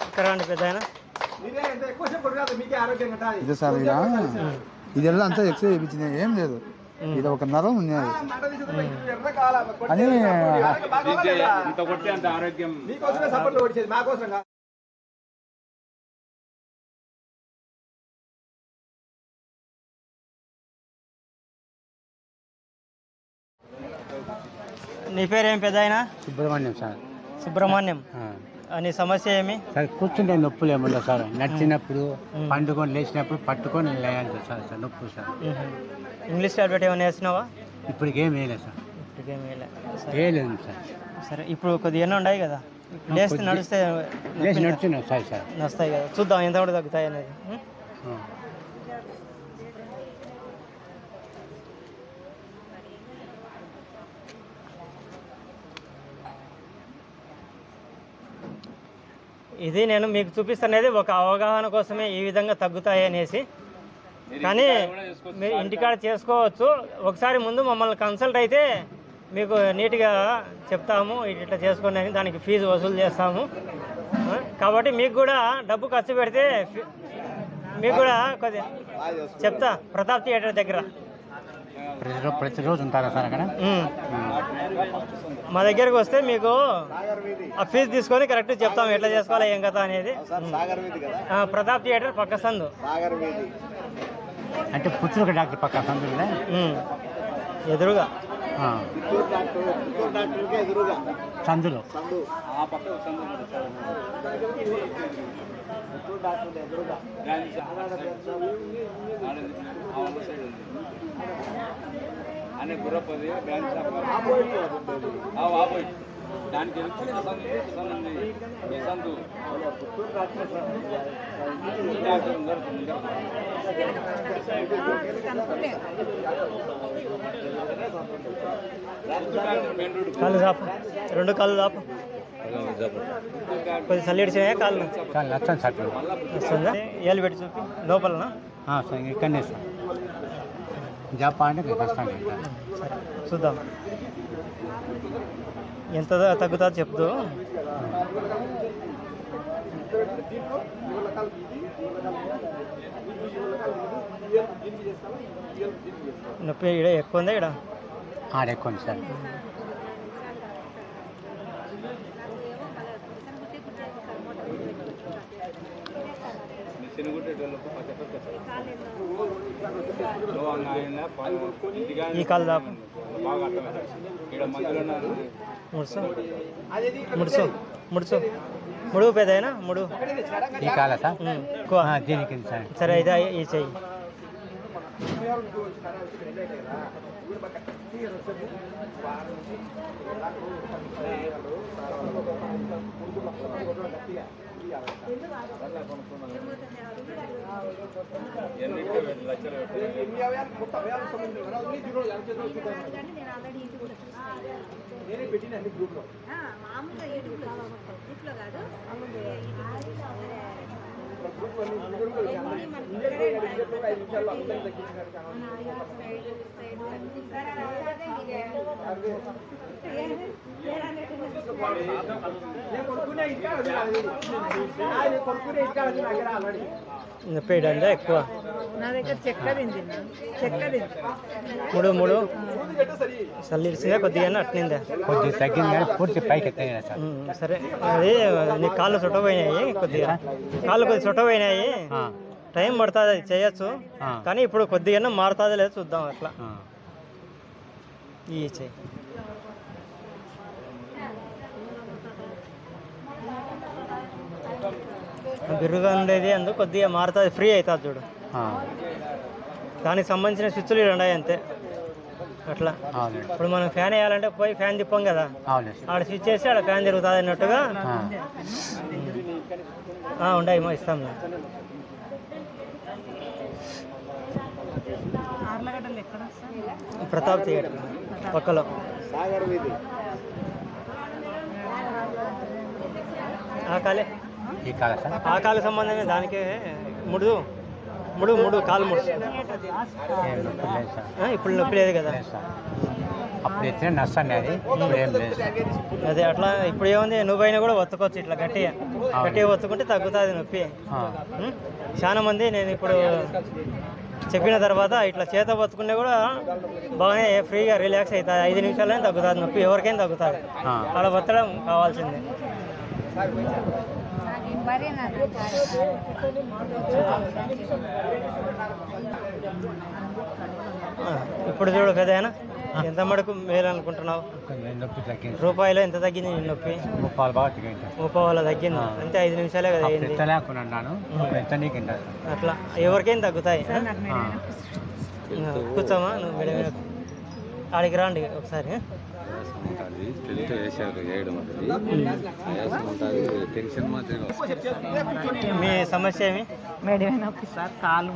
ఇక్కడ రండి పెద్దాయన. మీరే ఎంత ఎక్కువసేపు పడుతుంది మీకే ఆరోగ్యం కట్టాలి. ఇదెల్లా అంతా ఎక్సర్సైజ్ చేయించింది, ఏం లేదు. ఇది ఒక నరం ఉంది అని ఆరోగ్యం మీకోసమే సపోర్ట్ వచ్చేది, మాకోసం కాదు. నీ పేరేం పెద్దాయన? సుబ్రహ్మణ్యం సార్. సుబ్రహ్మణ్యం. నీ సమస్య ఏమి? సార్ కూర్చుంటే నొప్పులు ఏమన్నా సార్, నడిచినప్పుడు పండుకొని లేచినప్పుడు పట్టుకొని లేయాలి సార్. సార్ నొప్పులు సార్. ఇంగ్లీష్ టాబ్లెట్ ఏమైనా వేసినావా? ఇప్పటికేం వేయలేదు సార్. ఇప్పటికేం వేయలేదు సార్. సరే, ఇప్పుడు కొద్దిగా ఎన్నో ఉన్నాయి కదా, లేస్తే నడిస్తే నడుచున్నాం సార్. సార్ నస్తాయి కదా, చూద్దాం ఎంత కూడా తగ్గుతాయి అనేది. ఇది నేను మీకు చూపిస్తున్నది ఒక అవగాహన కోసమే, ఈ విధంగా తగ్గుతాయి అనేసి. కానీ మీరు ఇంటికాడ చేసుకోవచ్చు. ఒకసారి ముందు మమ్మల్ని కన్సల్ట్ అయితే మీకు నీట్గా చెప్తాము, ఇట్లా చేసుకోండి అని. దానికి ఫీజు వసూలు చేస్తాము. కాబట్టి మీకు కూడా డబ్బు ఖర్చు పెడితే మీకు కూడా కొద్దిగా చెప్తా ప్రతాప్ థియేటర్ దగ్గర ప్రతిరోజు ఉంటారా సార్ అక్కడ? మా దగ్గరకు వస్తే మీకు ఆ ఫీజు తీసుకొని కరెక్ట్ చెప్తాం ఎట్లా చేసుకోవాలి ఏం కదా అనేది. ప్రతాప్ థియేటర్ పక్క సందు అంటే పుత్తూరు డాక్టర్ పక్క సందు ఎదురుగా సందులో అనే గుర్రపది బ్యాంక్ దానికి సందు కాళ్ళు చాపు, 2 కాళ్ళు చాపు, కొద్దిగా చల్లిడిచినాయా కాళ్ళు నచ్చండి సార్. వస్తుందా? ఏళ్ళు పెట్టి చూపి లోపలనా? ఇక్కడనే సార్ జాపా అంటే కష్టం. సరే చూద్దాం ఎంత తగ్గుతుందో చెప్తూ. నొప్పి ఇక్కడ ఎక్కువ ఉందా? ఇక్కడ ఆడ ఎక్కువ ఉంది సార్. ఈ కాలు దాపు ముడుచు ముడుగు పెద్దయినా ముడు ఈ కాల సార్ ఎక్కువ. దీనికి సార్. సరే అయితే ఈ చెయ్యి. నేనే పెట్టిన అన్ని గ్రూప్లో నొప్పి అంటే ఎక్కువ. నా దగ్గర చెక్కదింది ముడు చల్లిడిసిందా కొద్దిగా అట్నిందా? కొద్దిగా తగ్గింది పూర్తి పైకి ఎత్తాయి సార్. సరే అది నీ కాళ్ళు చుట్టపోయినాయి, కొద్దిగా కాళ్ళు కొద్దిగా చుట్టపోయినాయి. టైం పడుతుంది, అది చేయొచ్చు. కానీ ఇప్పుడు కొద్దిగా మారుతుంది లేదు చూద్దాం. అట్లా ఈ చెయ్యి. బిర్రుగా ఉండేది అందుకు కొద్దిగా మారుతుంది, ఫ్రీ అవుతుంది చూడు. దానికి సంబంధించిన స్విచ్లు ఉన్నాయి అంతే. అట్లా ఇప్పుడు మనం ఫ్యాన్ వేయాలంటే పోయి ఫ్యాన్ తిప్పాం కదా, ఆడ స్విచ్ వేసి ఆడ ఫ్యాన్ తిరుగుతుంది అన్నట్టుగా ఉండయి. ఇస్తాం ప్రతాప్ థియేటర్ పక్కలో. ఆ కాలు సంబంధమే దానికి. ముడు కాలు ముడు. ఇప్పుడు నొప్పి లేదు కదా? అప్పుడు ఎత్తిన నష్టాన్ని అది ఏం లేదు. అదే అట్లా ఇప్పుడు ఏముంది, నువ్వైనా కూడా ఒత్తుకోవచ్చు ఇట్లా గట్టిగా ఒత్తుకుంటే తగ్గుతుంది నొప్పి. చాలా మంది నేను ఇప్పుడు చెప్పిన తర్వాత ఇట్లా చేత ఒత్తుకునే కూడా బాగానే ఫ్రీగా రిలాక్స్ అవుతుంది. 5 నిమిషాలనే తగ్గుతుంది నొప్పి, ఎవరికైనా తగ్గుతుంది. అలా ఒత్తడం కావాల్సిందే. ఇప్పుడు చూడు పెద్దయినా ఎంత మటుకు మేలు అనుకుంటున్నావు? నొప్పి తగ్గింది. రూపాయలు ఎంత తగ్గింది నొప్పి? 30 బాగా తగ్గింది. 30 తగ్గింది అంతే. 5 నిమిషాలే కదా అయింది. అట్లా ఎవరికైనా తగ్గుతాయి. కూర్చోమా నువ్వు మేడం, ఆడికి రాండి ఒకసారి. మీ సమస్య ఏమి? మెడమే నొప్పి సార్, కాలు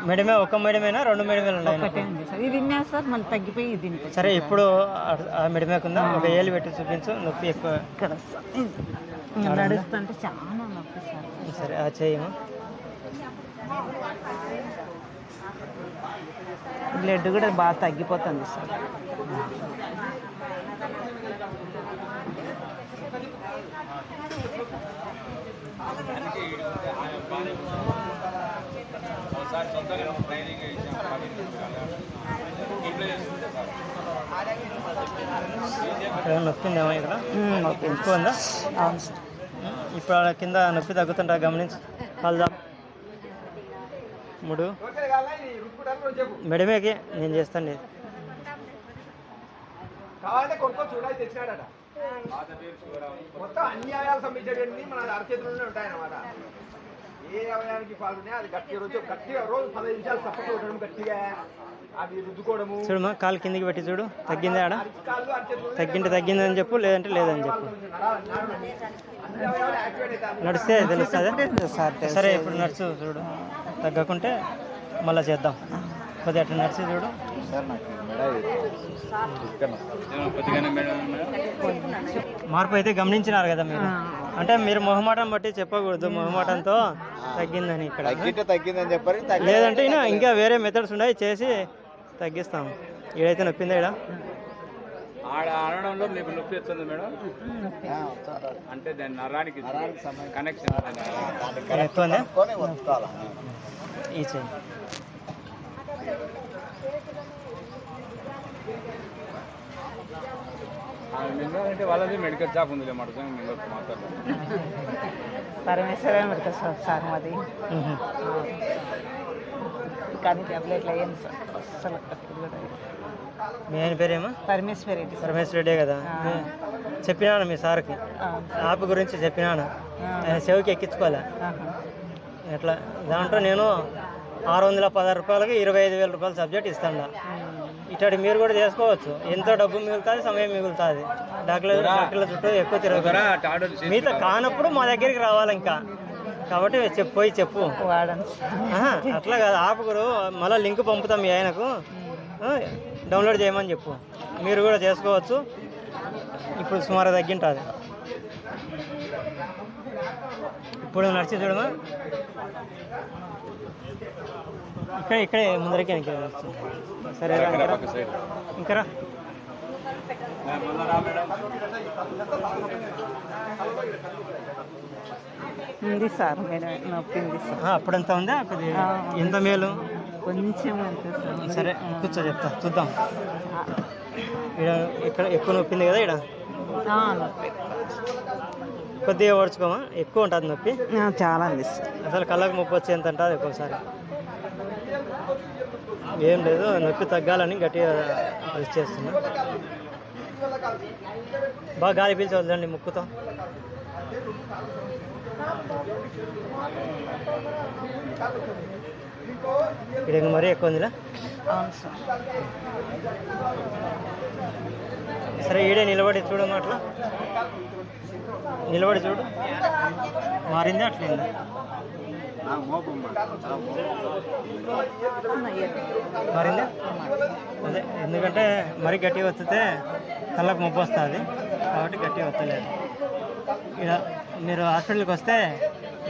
మెడమే. ఒక మెడమేనా 2 మెడమేలు ఉన్నాయి? ఇది విన్నా సార్, మళ్ళీ తగ్గిపోయి ఇది. సరే ఇప్పుడు ఆ మెడమేకుందా? ఒక ఏళ్ళు పెట్టి చూపించు. నొప్పి ఎక్కువ నడుస్తుంటే చాలా నొప్పి సార్. సరే ఆ చేయము. బ్లడ్ కూడా బాగా తగ్గిపోతుంది సార్. ఒకసారి సొంతంగా ట్రైనింగ్ ఇంట్లో చేస్తుంటే ఏమైనా నొప్పిందేమో ఇక్కడ ఎక్కువ ఉందా? ఇప్పుడు ఆడ కింద నొప్పి తగ్గుతుంటా గమనించి కాలుదా మూడు ఓకే కాదా ఇది రుట్టుకుంటాను చెప్పు. మెడమేకి నేను చేస్తాను. కావాలంటే కొనుక్కొని చూడాలి తెచ్చినాడట. మొత్తం అన్ని అవయాలు సంబంధించేటువంటి మన అరచేతుల్లోనే ఉంటాయన్నమాట. ఏ అవయానికి పాల్గొనే అది గట్టిగా రోజు 15 నిమిషాలు సపోర్ట్ ఉండడం, గట్టిగా అది రుద్దుకోవడము. చూడమ్మా కాలు కిందికి పెట్టి చూడు, తగ్గింది ఆడ? కాళ్ళు అరచేతులు తగ్గిందని చెప్పు, లేదంటే లేదని చెప్పు. అన్ని అవయాలు యాక్టివేట్ అవుతాయి. నడిస్తే తెలుస్తుంది. సరే ఇప్పుడు నడుచు చూడు, తగ్గకుంటే మళ్ళీ చేద్దాం. కొద్దిగా అట్లా నడిచి చూడు. కొద్దిగానే మేడం మార్పు అయితే గమనించినారు కదా మీరు. అంటే మీరు మొహమాటం బట్టి చెప్పకూడదు, మొహమాటంతో తగ్గిందని ఇక్కడ. తగ్గిందని చెప్పారు. లేదంటే ఇంకా వేరే మెథడ్స్ ఉన్నాయి, చేసి తగ్గిస్తాం. ఈడైతే నొప్పిందా ఈడ? ఆడ ఆడడంలో మీకు నొప్పి వస్తుంది మేడం. అంటే దాని నరానికి కనెక్షన్ ఎక్కువ ఉందా? ఈ చెయ్యి అంటే వాళ్ళది మెడికల్ షాప్ ఉంది మాట మాట్లాడతారు. పరమేశ్వర మెడికల్ షాప్ సార్ మాది. కానీ ట్యాబ్లెట్లు అయ్యాను సార్ అస్సలు. మీ ఆయన పేరేమో? పరమేశ్వర రెడ్డి. పరమేశ్వర రెడ్డే కదా? చెప్పినాను మీ సార్కి, యాప్ గురించి చెప్పినాను. ఆయన చెవికి ఎక్కించుకోలే. ఎట్లా దాంట్లో నేను 616 రూపాయలకి 25,000 రూపాయల సబ్జెక్ట్ ఇస్తాను. ఇట్లాంటి మీరు కూడా చేసుకోవచ్చు. ఎంతో డబ్బు మిగులుతుంది, సమయం మిగులుతుంది. డాక్టర్ల చుట్టూ ఎక్కువ తిరగదు. మీతో కానప్పుడు మా దగ్గరికి రావాలి ఇంకా. కాబట్టి పోయి చెప్పు. అట్లా కాదు, ఆపుకురు. మళ్ళీ లింక్ పంపుతాం మీ ఆయనకు, డౌన్లోడ్ చేయమని చెప్పు. మీరు కూడా చేసుకోవచ్చు. ఇప్పుడు సుమారు తగ్గింటుంది. ఇప్పుడు నడిచి చూడమా, ఇక్కడే ముందరకే. సరే ఇంకా ఉంది సార్, నొప్పింది సార్. అప్పుడంతా ఉందా? ఎంత మేలు? కొంచెం అంతే సార్. సరే కూర్చో, చెప్తా చూద్దాం. ఇక్కడ ఎక్కువ నొప్పింది కదా? ఇక్కడ కొద్దిగా ఓడ్చుకోమా, ఎక్కువ ఉంటుంది నొప్పి. చాలా ఉంది సార్. అసలు కళ్ళకు నొప్పి వచ్చేంత ఉంటుంది ఒక్కోసారి. ఏం లేదు, నొప్పి తగ్గాలని గట్టిగా ప్రెస్ చేస్తున్నా. బాగా గాలి పీల్చి వదలండి ముక్కుతో. ఇక్కడ మరీ ఎక్కువ ఉందిలా? సరే ఈడే నిలబడి చూడమ్మా, అట్లా నిలబడి చూడు. మారిందా అట్లయిందా? మారిందా? అదే, ఎందుకంటే మరీ గట్టిగా వస్తే కళ్ళకు నొప్పి వస్తుంది, కాబట్టి గట్టిగా వస్తలేదు. ఇలా మీరు హాస్పిటల్కి వస్తే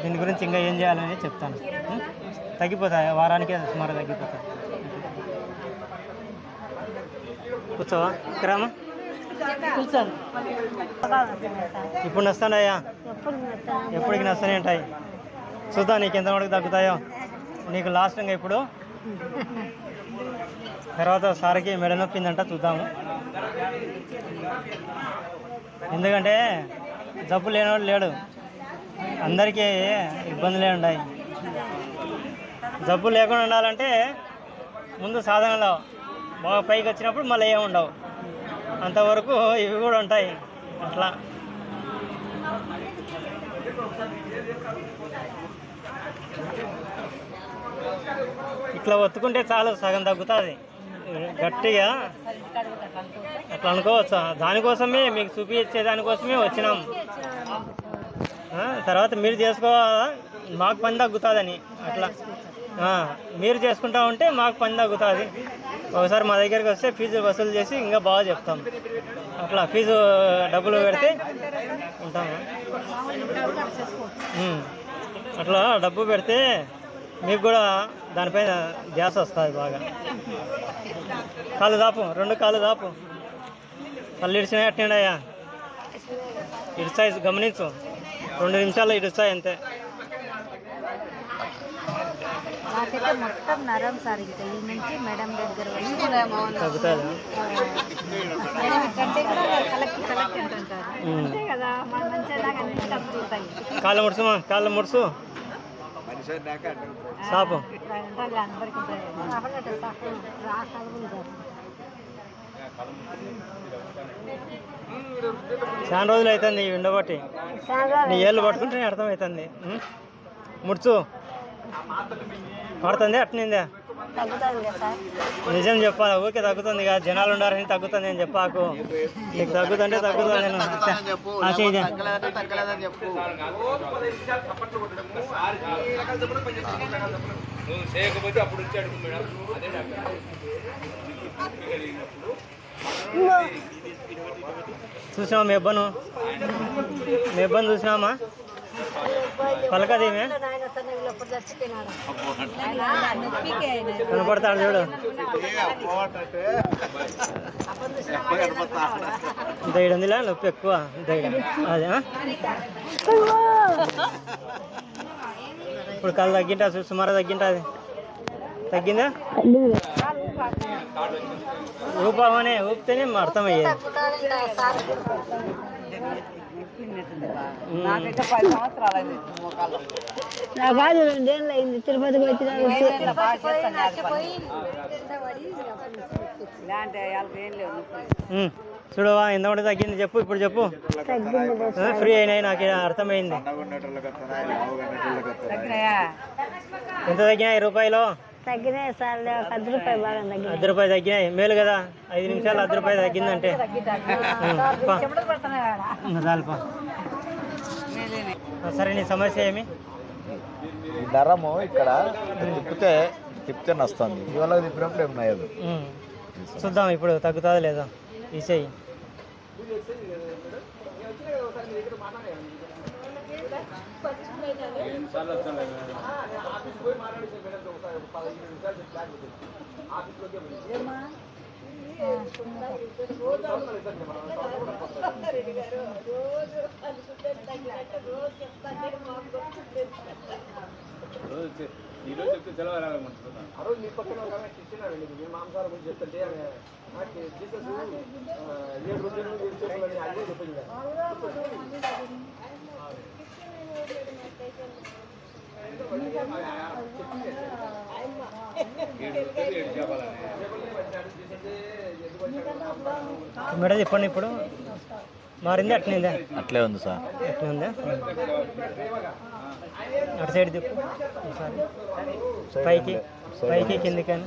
దీని గురించి ఇంకా ఏం చేయాలని చెప్తాను. తగ్గిపోతాయి, వారానికే సుమారు తగ్గిపోతాయి. కూర్చోవా, ఇక్కరామా. ఇప్పుడు నస్తానయ్యా, ఎప్పటికి నస్తూనే ఉంటాయి. చూద్దాం నీకు ఎంతవరకు తగ్గుతాయో. నీకు లాస్ట్ ఇంకా ఇప్పుడు, తర్వాత సార్కి మెడ నొప్పిందంట, చూద్దాము. ఎందుకంటే జబ్బు లేనివాడు లేడు, అందరికీ ఇబ్బందులే ఉన్నాయి. జబ్బు లేకుండా ఉండాలంటే ముందు సాధనలో బాగా పైకి వచ్చినప్పుడు మళ్ళీ ఏమి ఉండవు, అంతవరకు ఇవి కూడా ఉంటాయి. అట్లా ఇట్లా ఒత్తుకుంటే చాలు, సగం తగ్గుతుంది. గట్టిగా అట్లా అనుకోవచ్చు. దానికోసమే మీకు చూపించే దానికోసమే వచ్చినాం. తర్వాత మీరు చేసుకోవాలా, మాకు పని తగ్గుతుందని. అట్లా మీరు చేసుకుంటా ఉంటే మాకు పని తగ్గుతుంది. ఒకసారి మా దగ్గరికి వస్తే ఫీజు వసూలు చేసి ఇంకా బాగా చెప్తాం. అట్లా ఫీజు డబ్బులు పెడితే ఉంటాము. అట్లా డబ్బు పెడితే మీకు కూడా దానిపైన ధ్యాస వస్తుంది బాగా. కాళ్ళు దాపు, 2 కాళ్ళు దాపు. కళ్ళు ఇడిచినాయి అట్టినాడయ్యా, ఇటు సైజు గమనించు. 2 నిమిషాల్లో ఇటు వస్తాయి అంతే. నాకైతే మొత్తం నరం సార్ ఇంకా ఈ నుంచి మేడం దగ్గర తగ్గుతుంది. మేడం కంటే కూడా కలెక్ట్ అంటుంటారు అంతే కదా, మన మంచిగా అన్ని తగ్గుతాయి. కాళ్ళ ముడుసు సాపు అందరికీ చాలా రోజులు అవుతుంది ఉండబట్టి. నీ ఏళ్ళు పట్టుకుంటే అర్థమవుతుంది. ముడుచు పడుతుంది అట్నిందే. నిజం చెప్పాలి, ఊరికే తగ్గుతుంది కదా, జనాలు ఉండాలని తగ్గుతుంది అని చెప్పాకు. నీకు తగ్గుతుంటే తగ్గుతుంది. చేయకపోతే అప్పుడు వచ్చి అడుగు మేడం. అదే డాక్టర్ చూసినావా మీ అబ్బాను చూసినామా? పలకదేమే కనపడతాడు చూడు. దైడ ఉందిలే నొప్పి ఎక్కువ దైడ అదే. ఇప్పుడు కళ్ళు తగ్గింటా, సుమారు తగ్గింటా, అది తగ్గిందా? ఊపామనే ఊపితేనే అర్థమయ్యేది. నాకైతే 10 సంవత్సరాలు అయింది మోకాళ్ళు. నాకు 2 ఏళ్ళు అయింది తిరుపతికి వచ్చిన. చూడవా ఎంతమంది తగ్గింది చెప్పు, ఇప్పుడు చెప్పు. ఫ్రీ అయినాయి, నాకు అర్థమైంది. ఎంత తగ్గినాయి రూపాయలు? తగ్గినాయి సార్, 10 రూపాయలు బాగా తగ్గినాయి. 10 రూపాయలు తగ్గినాయి, మేలు కదా. 5 నిమిషాలు 10 రూపాయలు తగ్గిందంటే చాలుపా. సరే, నీ సమస్య ఏమి? నరము ఇక్కడ తిప్పితే నస్తుంది. ఇవాళ తిప్పినప్పుడు ఏమి నయ్యదు. చూద్దాం ఇప్పుడు తగ్గుతుందో లేదో. ఈ చెయ్యి ఈరోజు చెప్తే తెలవాలనుకుంటున్నాను. ఆ రోజు మీ పక్కన ఇచ్చినారండి, మీ మాంసాల గురించి చెప్తుంటే జీసస్ 7 రోజుల నుండి అదే చెప్పింది కదా. మేడం చెప్పండి, ఇప్పుడు మారింది అట్నిందా? అట్లే ఉంది సార్. అట్లే ఉందా? అటు సైడ్ తిప్పు పైకి పైకి కిందికి కానీ.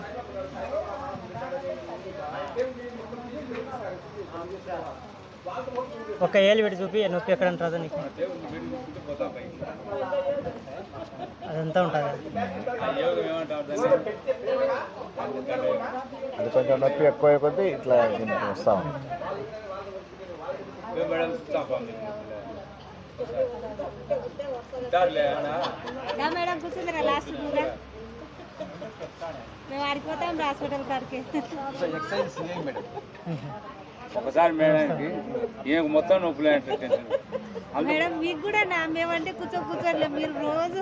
ఒక ఏళ్ళు పెట్టి చూపి నొప్పి ఎక్కడ ఉంటుందో నీకు. అదంతా ఉంటుంది. అది కొంచెం నొప్పి ఎక్కువ కొద్దీ ఇట్లా వస్తాం. మేడం కూర్చుందిరా లాస్ట్ దూరం మేము ఆడిపోతాం హాస్పిటల్ కాడికి. ఒకసారి మేడంకి ఈయనకు మొత్తం నొప్పులే మేడం మీకు కూడా నా మేమంటే కూర్చోలే, మీరు రోజు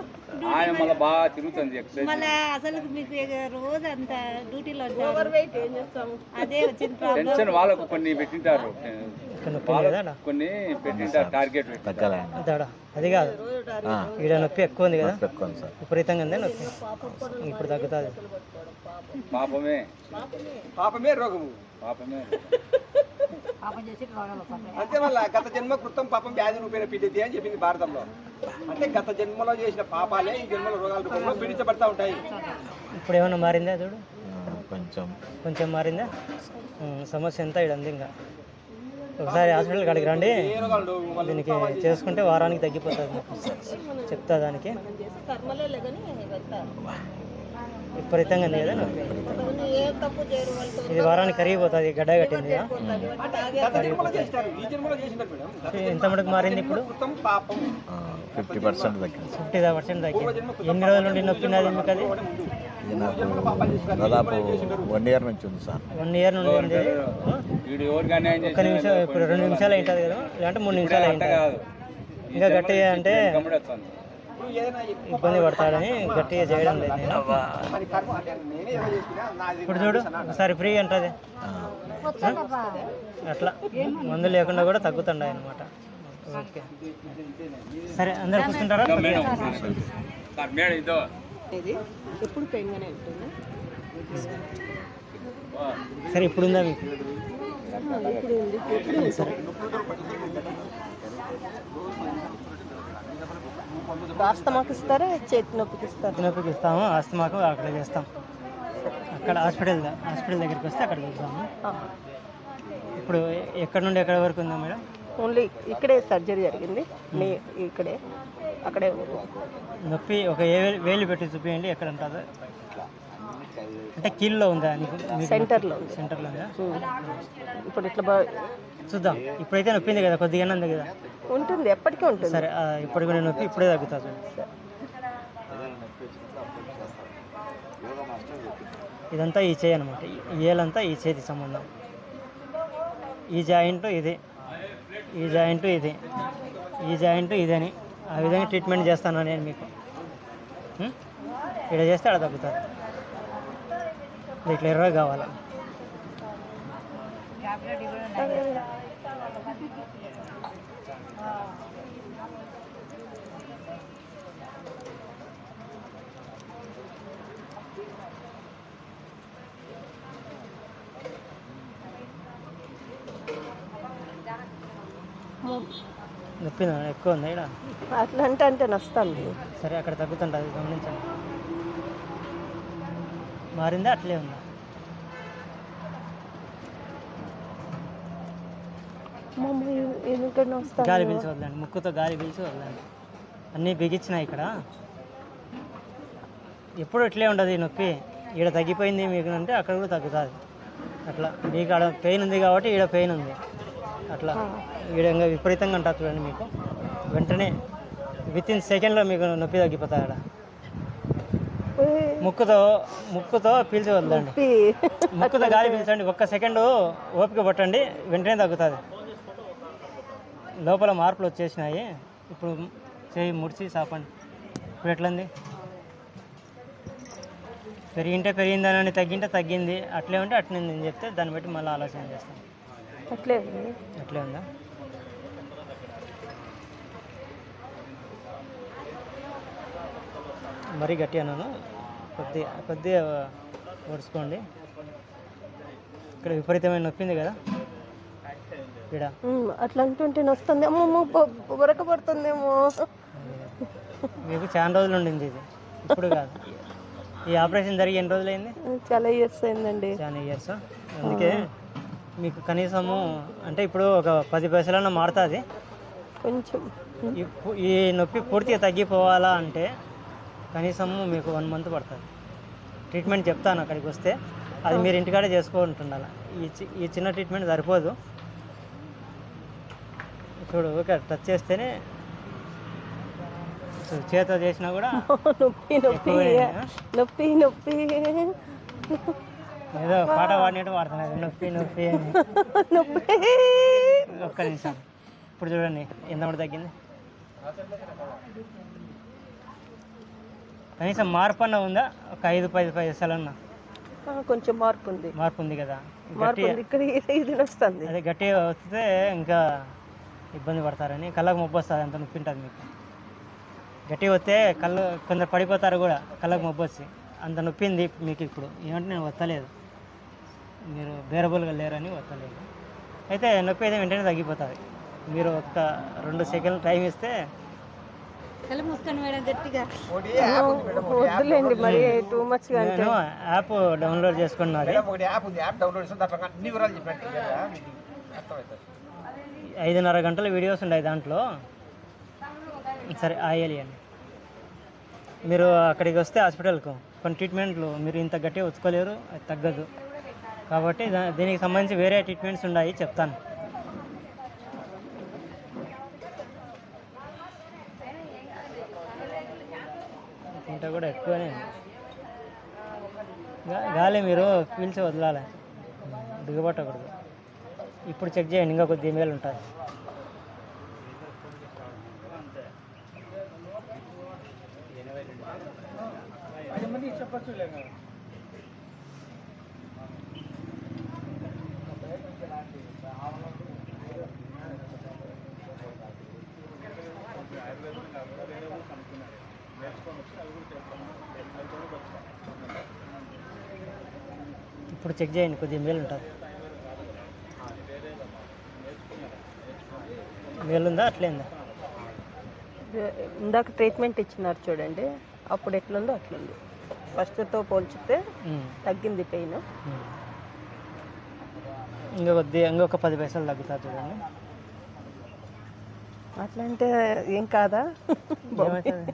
ఆయన మళ్ళీ బాగా తిరుగుతుంది ఎక్సర్సైజ్. మళ్ళీ అసలు మీకు రోజు అంత డ్యూటీలో అదే వచ్చింది ప్రాబ్లం. టెన్షన్ వాళ్ళకు కొన్ని పెట్టింటారు, కొన్ని పెట్టింటారు టార్గెట్ దాడా. అది కాదు, ఈడ నొప్పి ఎక్కువ ఉంది కదా, విపరీతంగా ఉంది నొప్పి. ఇప్పుడు తగ్గుతుంది. పాపమే రోగము, అంతే. మళ్ళీ గత జన్మ కృతం పాపం వ్యాధి రూపేణ పీడితే అని చెప్పింది భారతంలో. అంటే గత జన్మలో చేసిన పాపాలే ఈ జన్మలో రోగాల రూపంలో పీడించబడతా ఉంటాయి. ఇప్పుడు ఏమన్నా మారిందా చూడు? కొంచెం మారిందా? సమస్య ఎంత ఇక్కడ ఉంది. ఇంకా ఒకసారి హాస్పిటల్ కాడికి రండి, దీనికి చేసుకుంటే వారానికి తగ్గిపోతుంది. చెప్తా దానికి. విపరీతంగా ఉంది కదా నొప్పి. ఇది వారానికి కరిగిపోతుంది, గడ్డ కట్టింది. ఎంత మటుకు మారింది ఇప్పుడు? 50% తగ్గింది. 50% తగ్గింది. ఎన్ని రోజుల నుండి నొప్పి ఉన్నది మీకు? అది దాదాపు 1 year నుంచి ఉంది సార్. 1 year నుండి ఉంది. ఒక్క నిమిషం, ఇప్పుడు 2 నిమిషాలు అయింటుంది కదా, లేదంటే 3 నిమిషాలు అయింటుంది. ఇంకా గట్టిగా అంటే గమ్ముడే వస్తాను. నువ్వు ఏదైనా ఎక్కువ ఇబ్బంది పడతాడని గట్టిగా చేయడం లేదు నేను. మరి కర్మ అంటే నేనే ఏదో చేసుకున్నా నాది ఇప్పుడు చూడు ఒకసారి ఫ్రీ అంటది అట్లా మందు లేకుండా కూడా తగ్గుతుండే అనమాట. ఓకే సరే అందరు కూర్చుంటారా? మేడం మేడం ఇదో ఎప్పుడు పెయిన్గానే ఉంటుంది. సరే ఇప్పుడు ఉందా మీకు? సరే ఆస్తమాకు ఇస్తారా, చేతి నొప్పికి ఇస్తారా? నొప్పికి ఇస్తాము, ఆస్తమాకు అక్కడ చేస్తాం. అక్కడ హాస్పిటల్ దగ్గరికి వస్తే అక్కడికి వెళ్తాము. ఇప్పుడు ఎక్కడి నుండి ఎక్కడి వరకు ఉందా మేడం? ఓన్లీ ఇక్కడే సర్జరీ జరిగింది, ఇక్కడే అక్కడే నొప్పి ఒక వేలు పెట్టి చూపించండి ఎక్కడ ఉంటుందో. అంటే కీళ్ళలో ఉందా నీకు? సెంటర్లో ఉంది. సెంటర్లో ఉందా? ఇప్పుడు ఇట్లా చూద్దాం. ఇప్పుడైతే నొప్పింది కదా, కొద్దిగానే ఉంది కదా. ఉంటుంది, ఎప్పటికీ ఉంటుంది. సరే ఇప్పుడు కూడా నొప్పి ఇప్పుడే తగ్గుతుంది. ఇదంతా ఈ చేయి అనమాట, ఈ ఏలంతా ఈ చేతి సంబంధం. ఈ జాయింట్ ఇది, ఈ జాయింట్ ఇది, ఈ జాయింట్ ఇదని ఆ విధంగా ట్రీట్మెంట్ చేస్తాను నేను మీకు. ఇక్కడ చేస్తే అక్కడ తగ్గుతుంది. ఇది క్లియర్గా కావాలా? నొప్పి ఎక్కువ ఉంది ఇక్కడ. అట్లా అంటే నొస్తుంది. సరే అక్కడ తగ్గుతుంటుంది, గమనించండి. మారిందా అట్లే ఉందా? గాలి పీల్చి వదలండి, ముక్కుతో గాలి పీల్చి వదలండి. అన్నీ బిగించినాయి ఇక్కడ. ఎప్పుడు ఇట్లే ఉండదు ఈ నొప్పి. ఈడ తగ్గిపోయింది మీకు అంటే అక్కడ కూడా తగ్గుతుంది. అట్లా మీకు ఆడ పెయిన్ ఉంది కాబట్టి ఈడ పెయిన్ ఉంది. అట్లా ఈడంగా విపరీతంగా ఉంటుంది చూడండి. మీకు వెంటనే వితిన్ సెకండ్లో మీకు నొప్పి తగ్గిపోతుంది. ఆడ ముక్కుతో పీల్చి వదలండి, ముక్కుతో గాలి పీల్చండి. 1 సెకండ్ ఓపిక పట్టండి, వెంటనే తగ్గుతుంది. లోపల మార్పులు వచ్చేసినాయి. ఇప్పుడు చేయి ముడిచి సాపండి. ఇప్పుడు ఎట్లంది? పెరిగింటే పెరిగిందని, తగ్గింటే తగ్గింది, అట్లే ఉంటే అట్లే నేను చెప్తే దాన్ని బట్టి మళ్ళీ ఆలోచన చేస్తాను. అట్లే ఉందా? మరీ గట్టి అన్నాను, కొద్దిగా ఓడుచుకోండి. ఇక్కడ విపరీతమైన నొప్పింది కదా ఇక్కడ. అట్లా అంటుంటే నొస్తుంది. అమ్మమ్మ ఉరక పడుతుందేమో. మీకు చాలా రోజులు ఉండింది ఇది, ఇప్పుడు కాదు. ఈ ఆపరేషన్ జరిగి ఎన్ని రోజులు అయింది? చాలా ఇయర్స్ అయిందండి. చాలా ఇయర్స్. అందుకే మీకు కనీసము అంటే ఇప్పుడు ఒక 10 పైసలన్నా మారుతుంది కొంచెం. ఈ నొప్పి పూర్తిగా తగ్గిపోవాలా అంటే కనీసము మీకు 1 మంత్ పడుతుంది. ట్రీట్మెంట్ చెప్తాను అక్కడికి వస్తే, అది మీరు ఇంటికాడే చేసుకుంటుండాలి. ఈ చిన్న ట్రీట్మెంట్ సరిపోదు. చూడు ఓకే, టచ్ చేస్తేనే చేతితో చేసినా కూడా నొప్పి నొప్పి నొప్పి నొప్పి. ఏదో పాట పాడినట్టు పాడుతున్నారు, నొప్పి నొప్పి అని. నొప్పి. ఒక్క నిమిషం. ఇప్పుడు చూడండి ఎంత తగ్గింది. కనీసం మార్పు అన్న ఉందా? ఒక 5-10 పైసలన్నా కొంచెం మార్పు ఉంది కదా. ఇక్కడ ఇది వస్తుంది. అదే గట్టిగా వస్తే ఇంకా ఇబ్బంది పడతారని. కళ్ళకు మొబ్బు వస్తుంది, అంత నొప్పి ఉంటుంది మీకు. గట్టిగా వస్తే కళ్ళు కొందరు పడిపోతారు కూడా, కళ్ళకు మొబ్బు వచ్చి. అంత నొప్పింది మీకు ఇప్పుడు. ఏమంటే నేను వత్తలేదు, మీరు బేరబుల్గా లేరని వత్తలేదు. అయితే నొప్పి అయితే వెంటనే తగ్గిపోతుంది. మీరు ఒక 2 సెకండ్లు టైం ఇస్తే. వద్దులేండి మరి టూ మచ్. నేను యాప్ డౌన్లోడ్ చేసుకున్నది. 5.5 గంటల వీడియోస్ ఉన్నాయి దాంట్లో. సరే ఆయాలి అండి. మీరు అక్కడికి వస్తే హాస్పిటల్కు కొన్ని ట్రీట్మెంట్లు మీరు ఇంత గట్టిగా వచ్చుకోలేరు, అది తగ్గదు. కాబట్టి దీనికి సంబంధించి వేరే ట్రీట్మెంట్స్ ఉన్నాయి, చెప్తాను. ఇంత కూడా ఎక్కువనే గాలి మీరు పీల్చి వదలాలి, దిగబట్టకూడదు. ఇప్పుడు చెక్ చేయండి, ఇంకా కొద్ది మేలు ఉంటుంది. ఇప్పుడు చెక్ చేయండి, కొద్దిగా మేలు ఉంటుంది. మేలుందా అట్లేందా? ఇందాక ట్రీట్మెంట్ ఇచ్చినారు చూడండి, అప్పుడు ఎట్లుందో అట్లుంది. ఫస్ట్తో పోల్చితే తగ్గింది పెయిన్. ఇంకొక 10 పైసలు తగ్గుతుంది చూడండి. అట్లా అంటే ఏం కాదా? ఏమవుతుంది?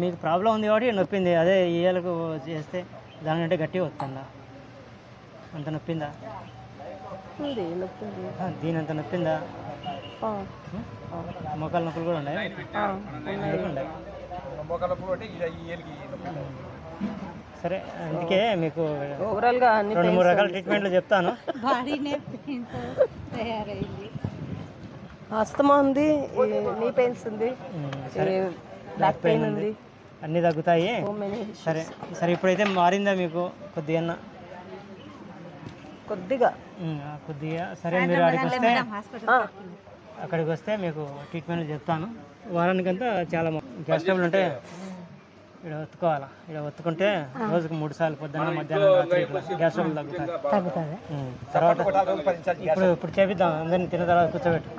మీకు ప్రాబ్లం ఉంది కాబట్టి నొప్పింది. అదే ఈయలకు చేస్తే దానికంటే గట్టిగా వస్తుందా? అంత నొప్పిందా? ఉంది నొప్పింది. దీని అంత నొప్పిందా? మోకాల నొప్పులు కూడా ఉన్నాయి. సరే, అందుకే మీకు ఓవరాల్గా 2-3 రకాల ట్రీట్మెంట్లు చెప్తాను. అస్తమా ఉంది, నీ పెయిన్స్ ఉంది, బ్యాక్ పెయిన్ ఉంది, అన్నీ తగ్గుతాయి. సరే సరే, ఇప్పుడైతే మారిందా మీకు కొద్దిగా? కొద్దిగా సరే, మీరు అక్కడికి వస్తే మీకు ట్రీట్మెంట్ చెప్తాను. వారానికంతా చాలా గ్యాస్ ట్రబుల్ ఉంటే ఇక్కడ ఒత్తుకోవాలా. ఇక్కడ ఒత్తుకుంటే రోజుకు 3 సార్లు పొద్దున్న, మధ్యాహ్నం, రాత్రి గ్యాస్ ట్రబుల్ తగ్గుతుంది. తర్వాత ఇప్పుడు చేపిద్దాం. అందరినీ తిన్న తర్వాత కూర్చోబెట్టు.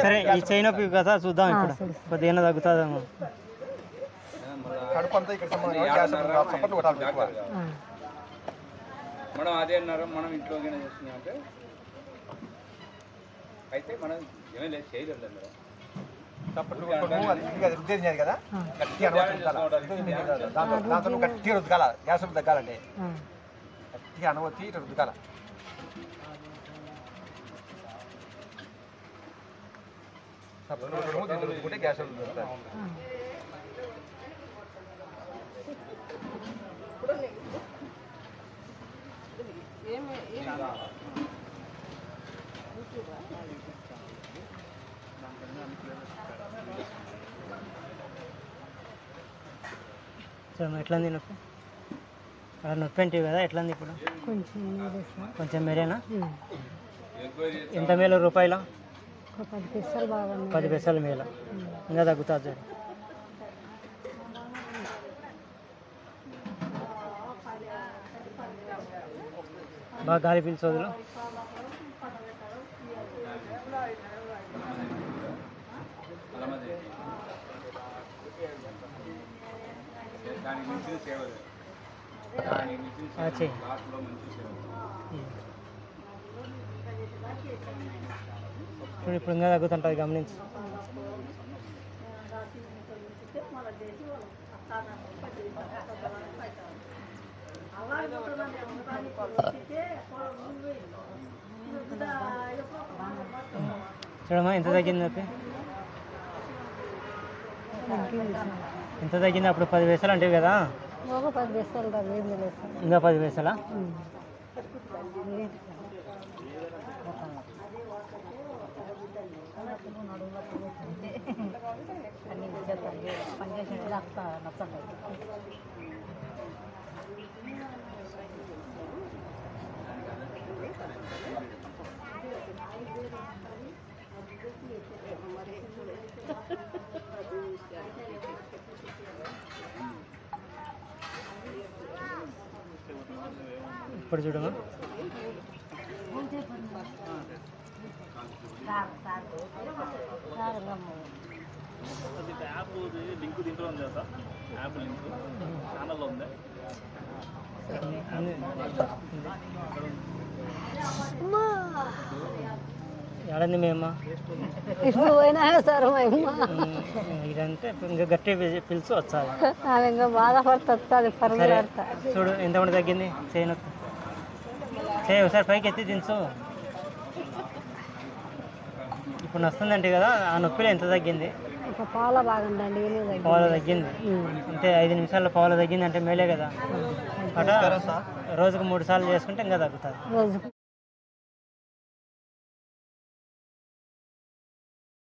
సరే, ఈ చేయి నొప్పి కదా చూద్దాం. ఇప్పుడు కొద్దిగా తగ్గుతుందేమో. మనం అదే అన్నారు, మనం ఇంట్లో చేస్తున్నాం అంటే అయితే మనం ఏమీ లేదు, చేయలేదు కదా. గట్టిగా రుద్దుకాల, గ్యాస్ తగ్గాలంటే గట్టిగా అనవచ్చి ఇట్లా రుద్దుకాల. రుద్దుకుంటే గ్యాస్ రుద్దుతారు. ఎట్లంది నొప్పి? నొప్పి అంటే కదా, ఎట్లంది ఇప్పుడు? కొంచెం మేరేనా? ఎంత మేలు రూపాయల? 10 పైసలు మేల. ఇంకా తగ్గుతుంది చూడు. బాగా గాలి పీల్చోదులు. చూడు, ఇప్పుడు ఇంకా తగ్గుతుంటుంది, గమనించి. చూడమ్మా, ఎంత తగ్గింది నొప్పి? ఎంత తగ్గింది? అప్పుడు 10 పైసలు అంటే కదా, ఇంకా 10 పైసలా? ఇప్పుడు చూడమ్మా, యాప్ లింక్ దీంట్లో ఉంది కదా, యాప్ లింక్ ఛానల్లో ఉంది. ఎడంది మేమ్మ ఇదంటే ఇంకా గట్టి పిలుచు వచ్చాలి. ఇంకా బాధపడుతుంది. చూడు ఎంతమంది తగ్గింది. చేయను చేయి ఒకసారి పైకి ఎత్తి దించు. ఇప్పుడు వస్తుందంటే కదా, ఆ నొప్పిలో ఎంత తగ్గింది? పాల బాగుందండి, పాలు తగ్గింది అంటే 5 నిమిషాల్లో పాలు తగ్గింది అంటే మేలే కదా. అట రోజుకు 3 సార్లు చేసుకుంటే ఇంకా తగ్గుతుంది.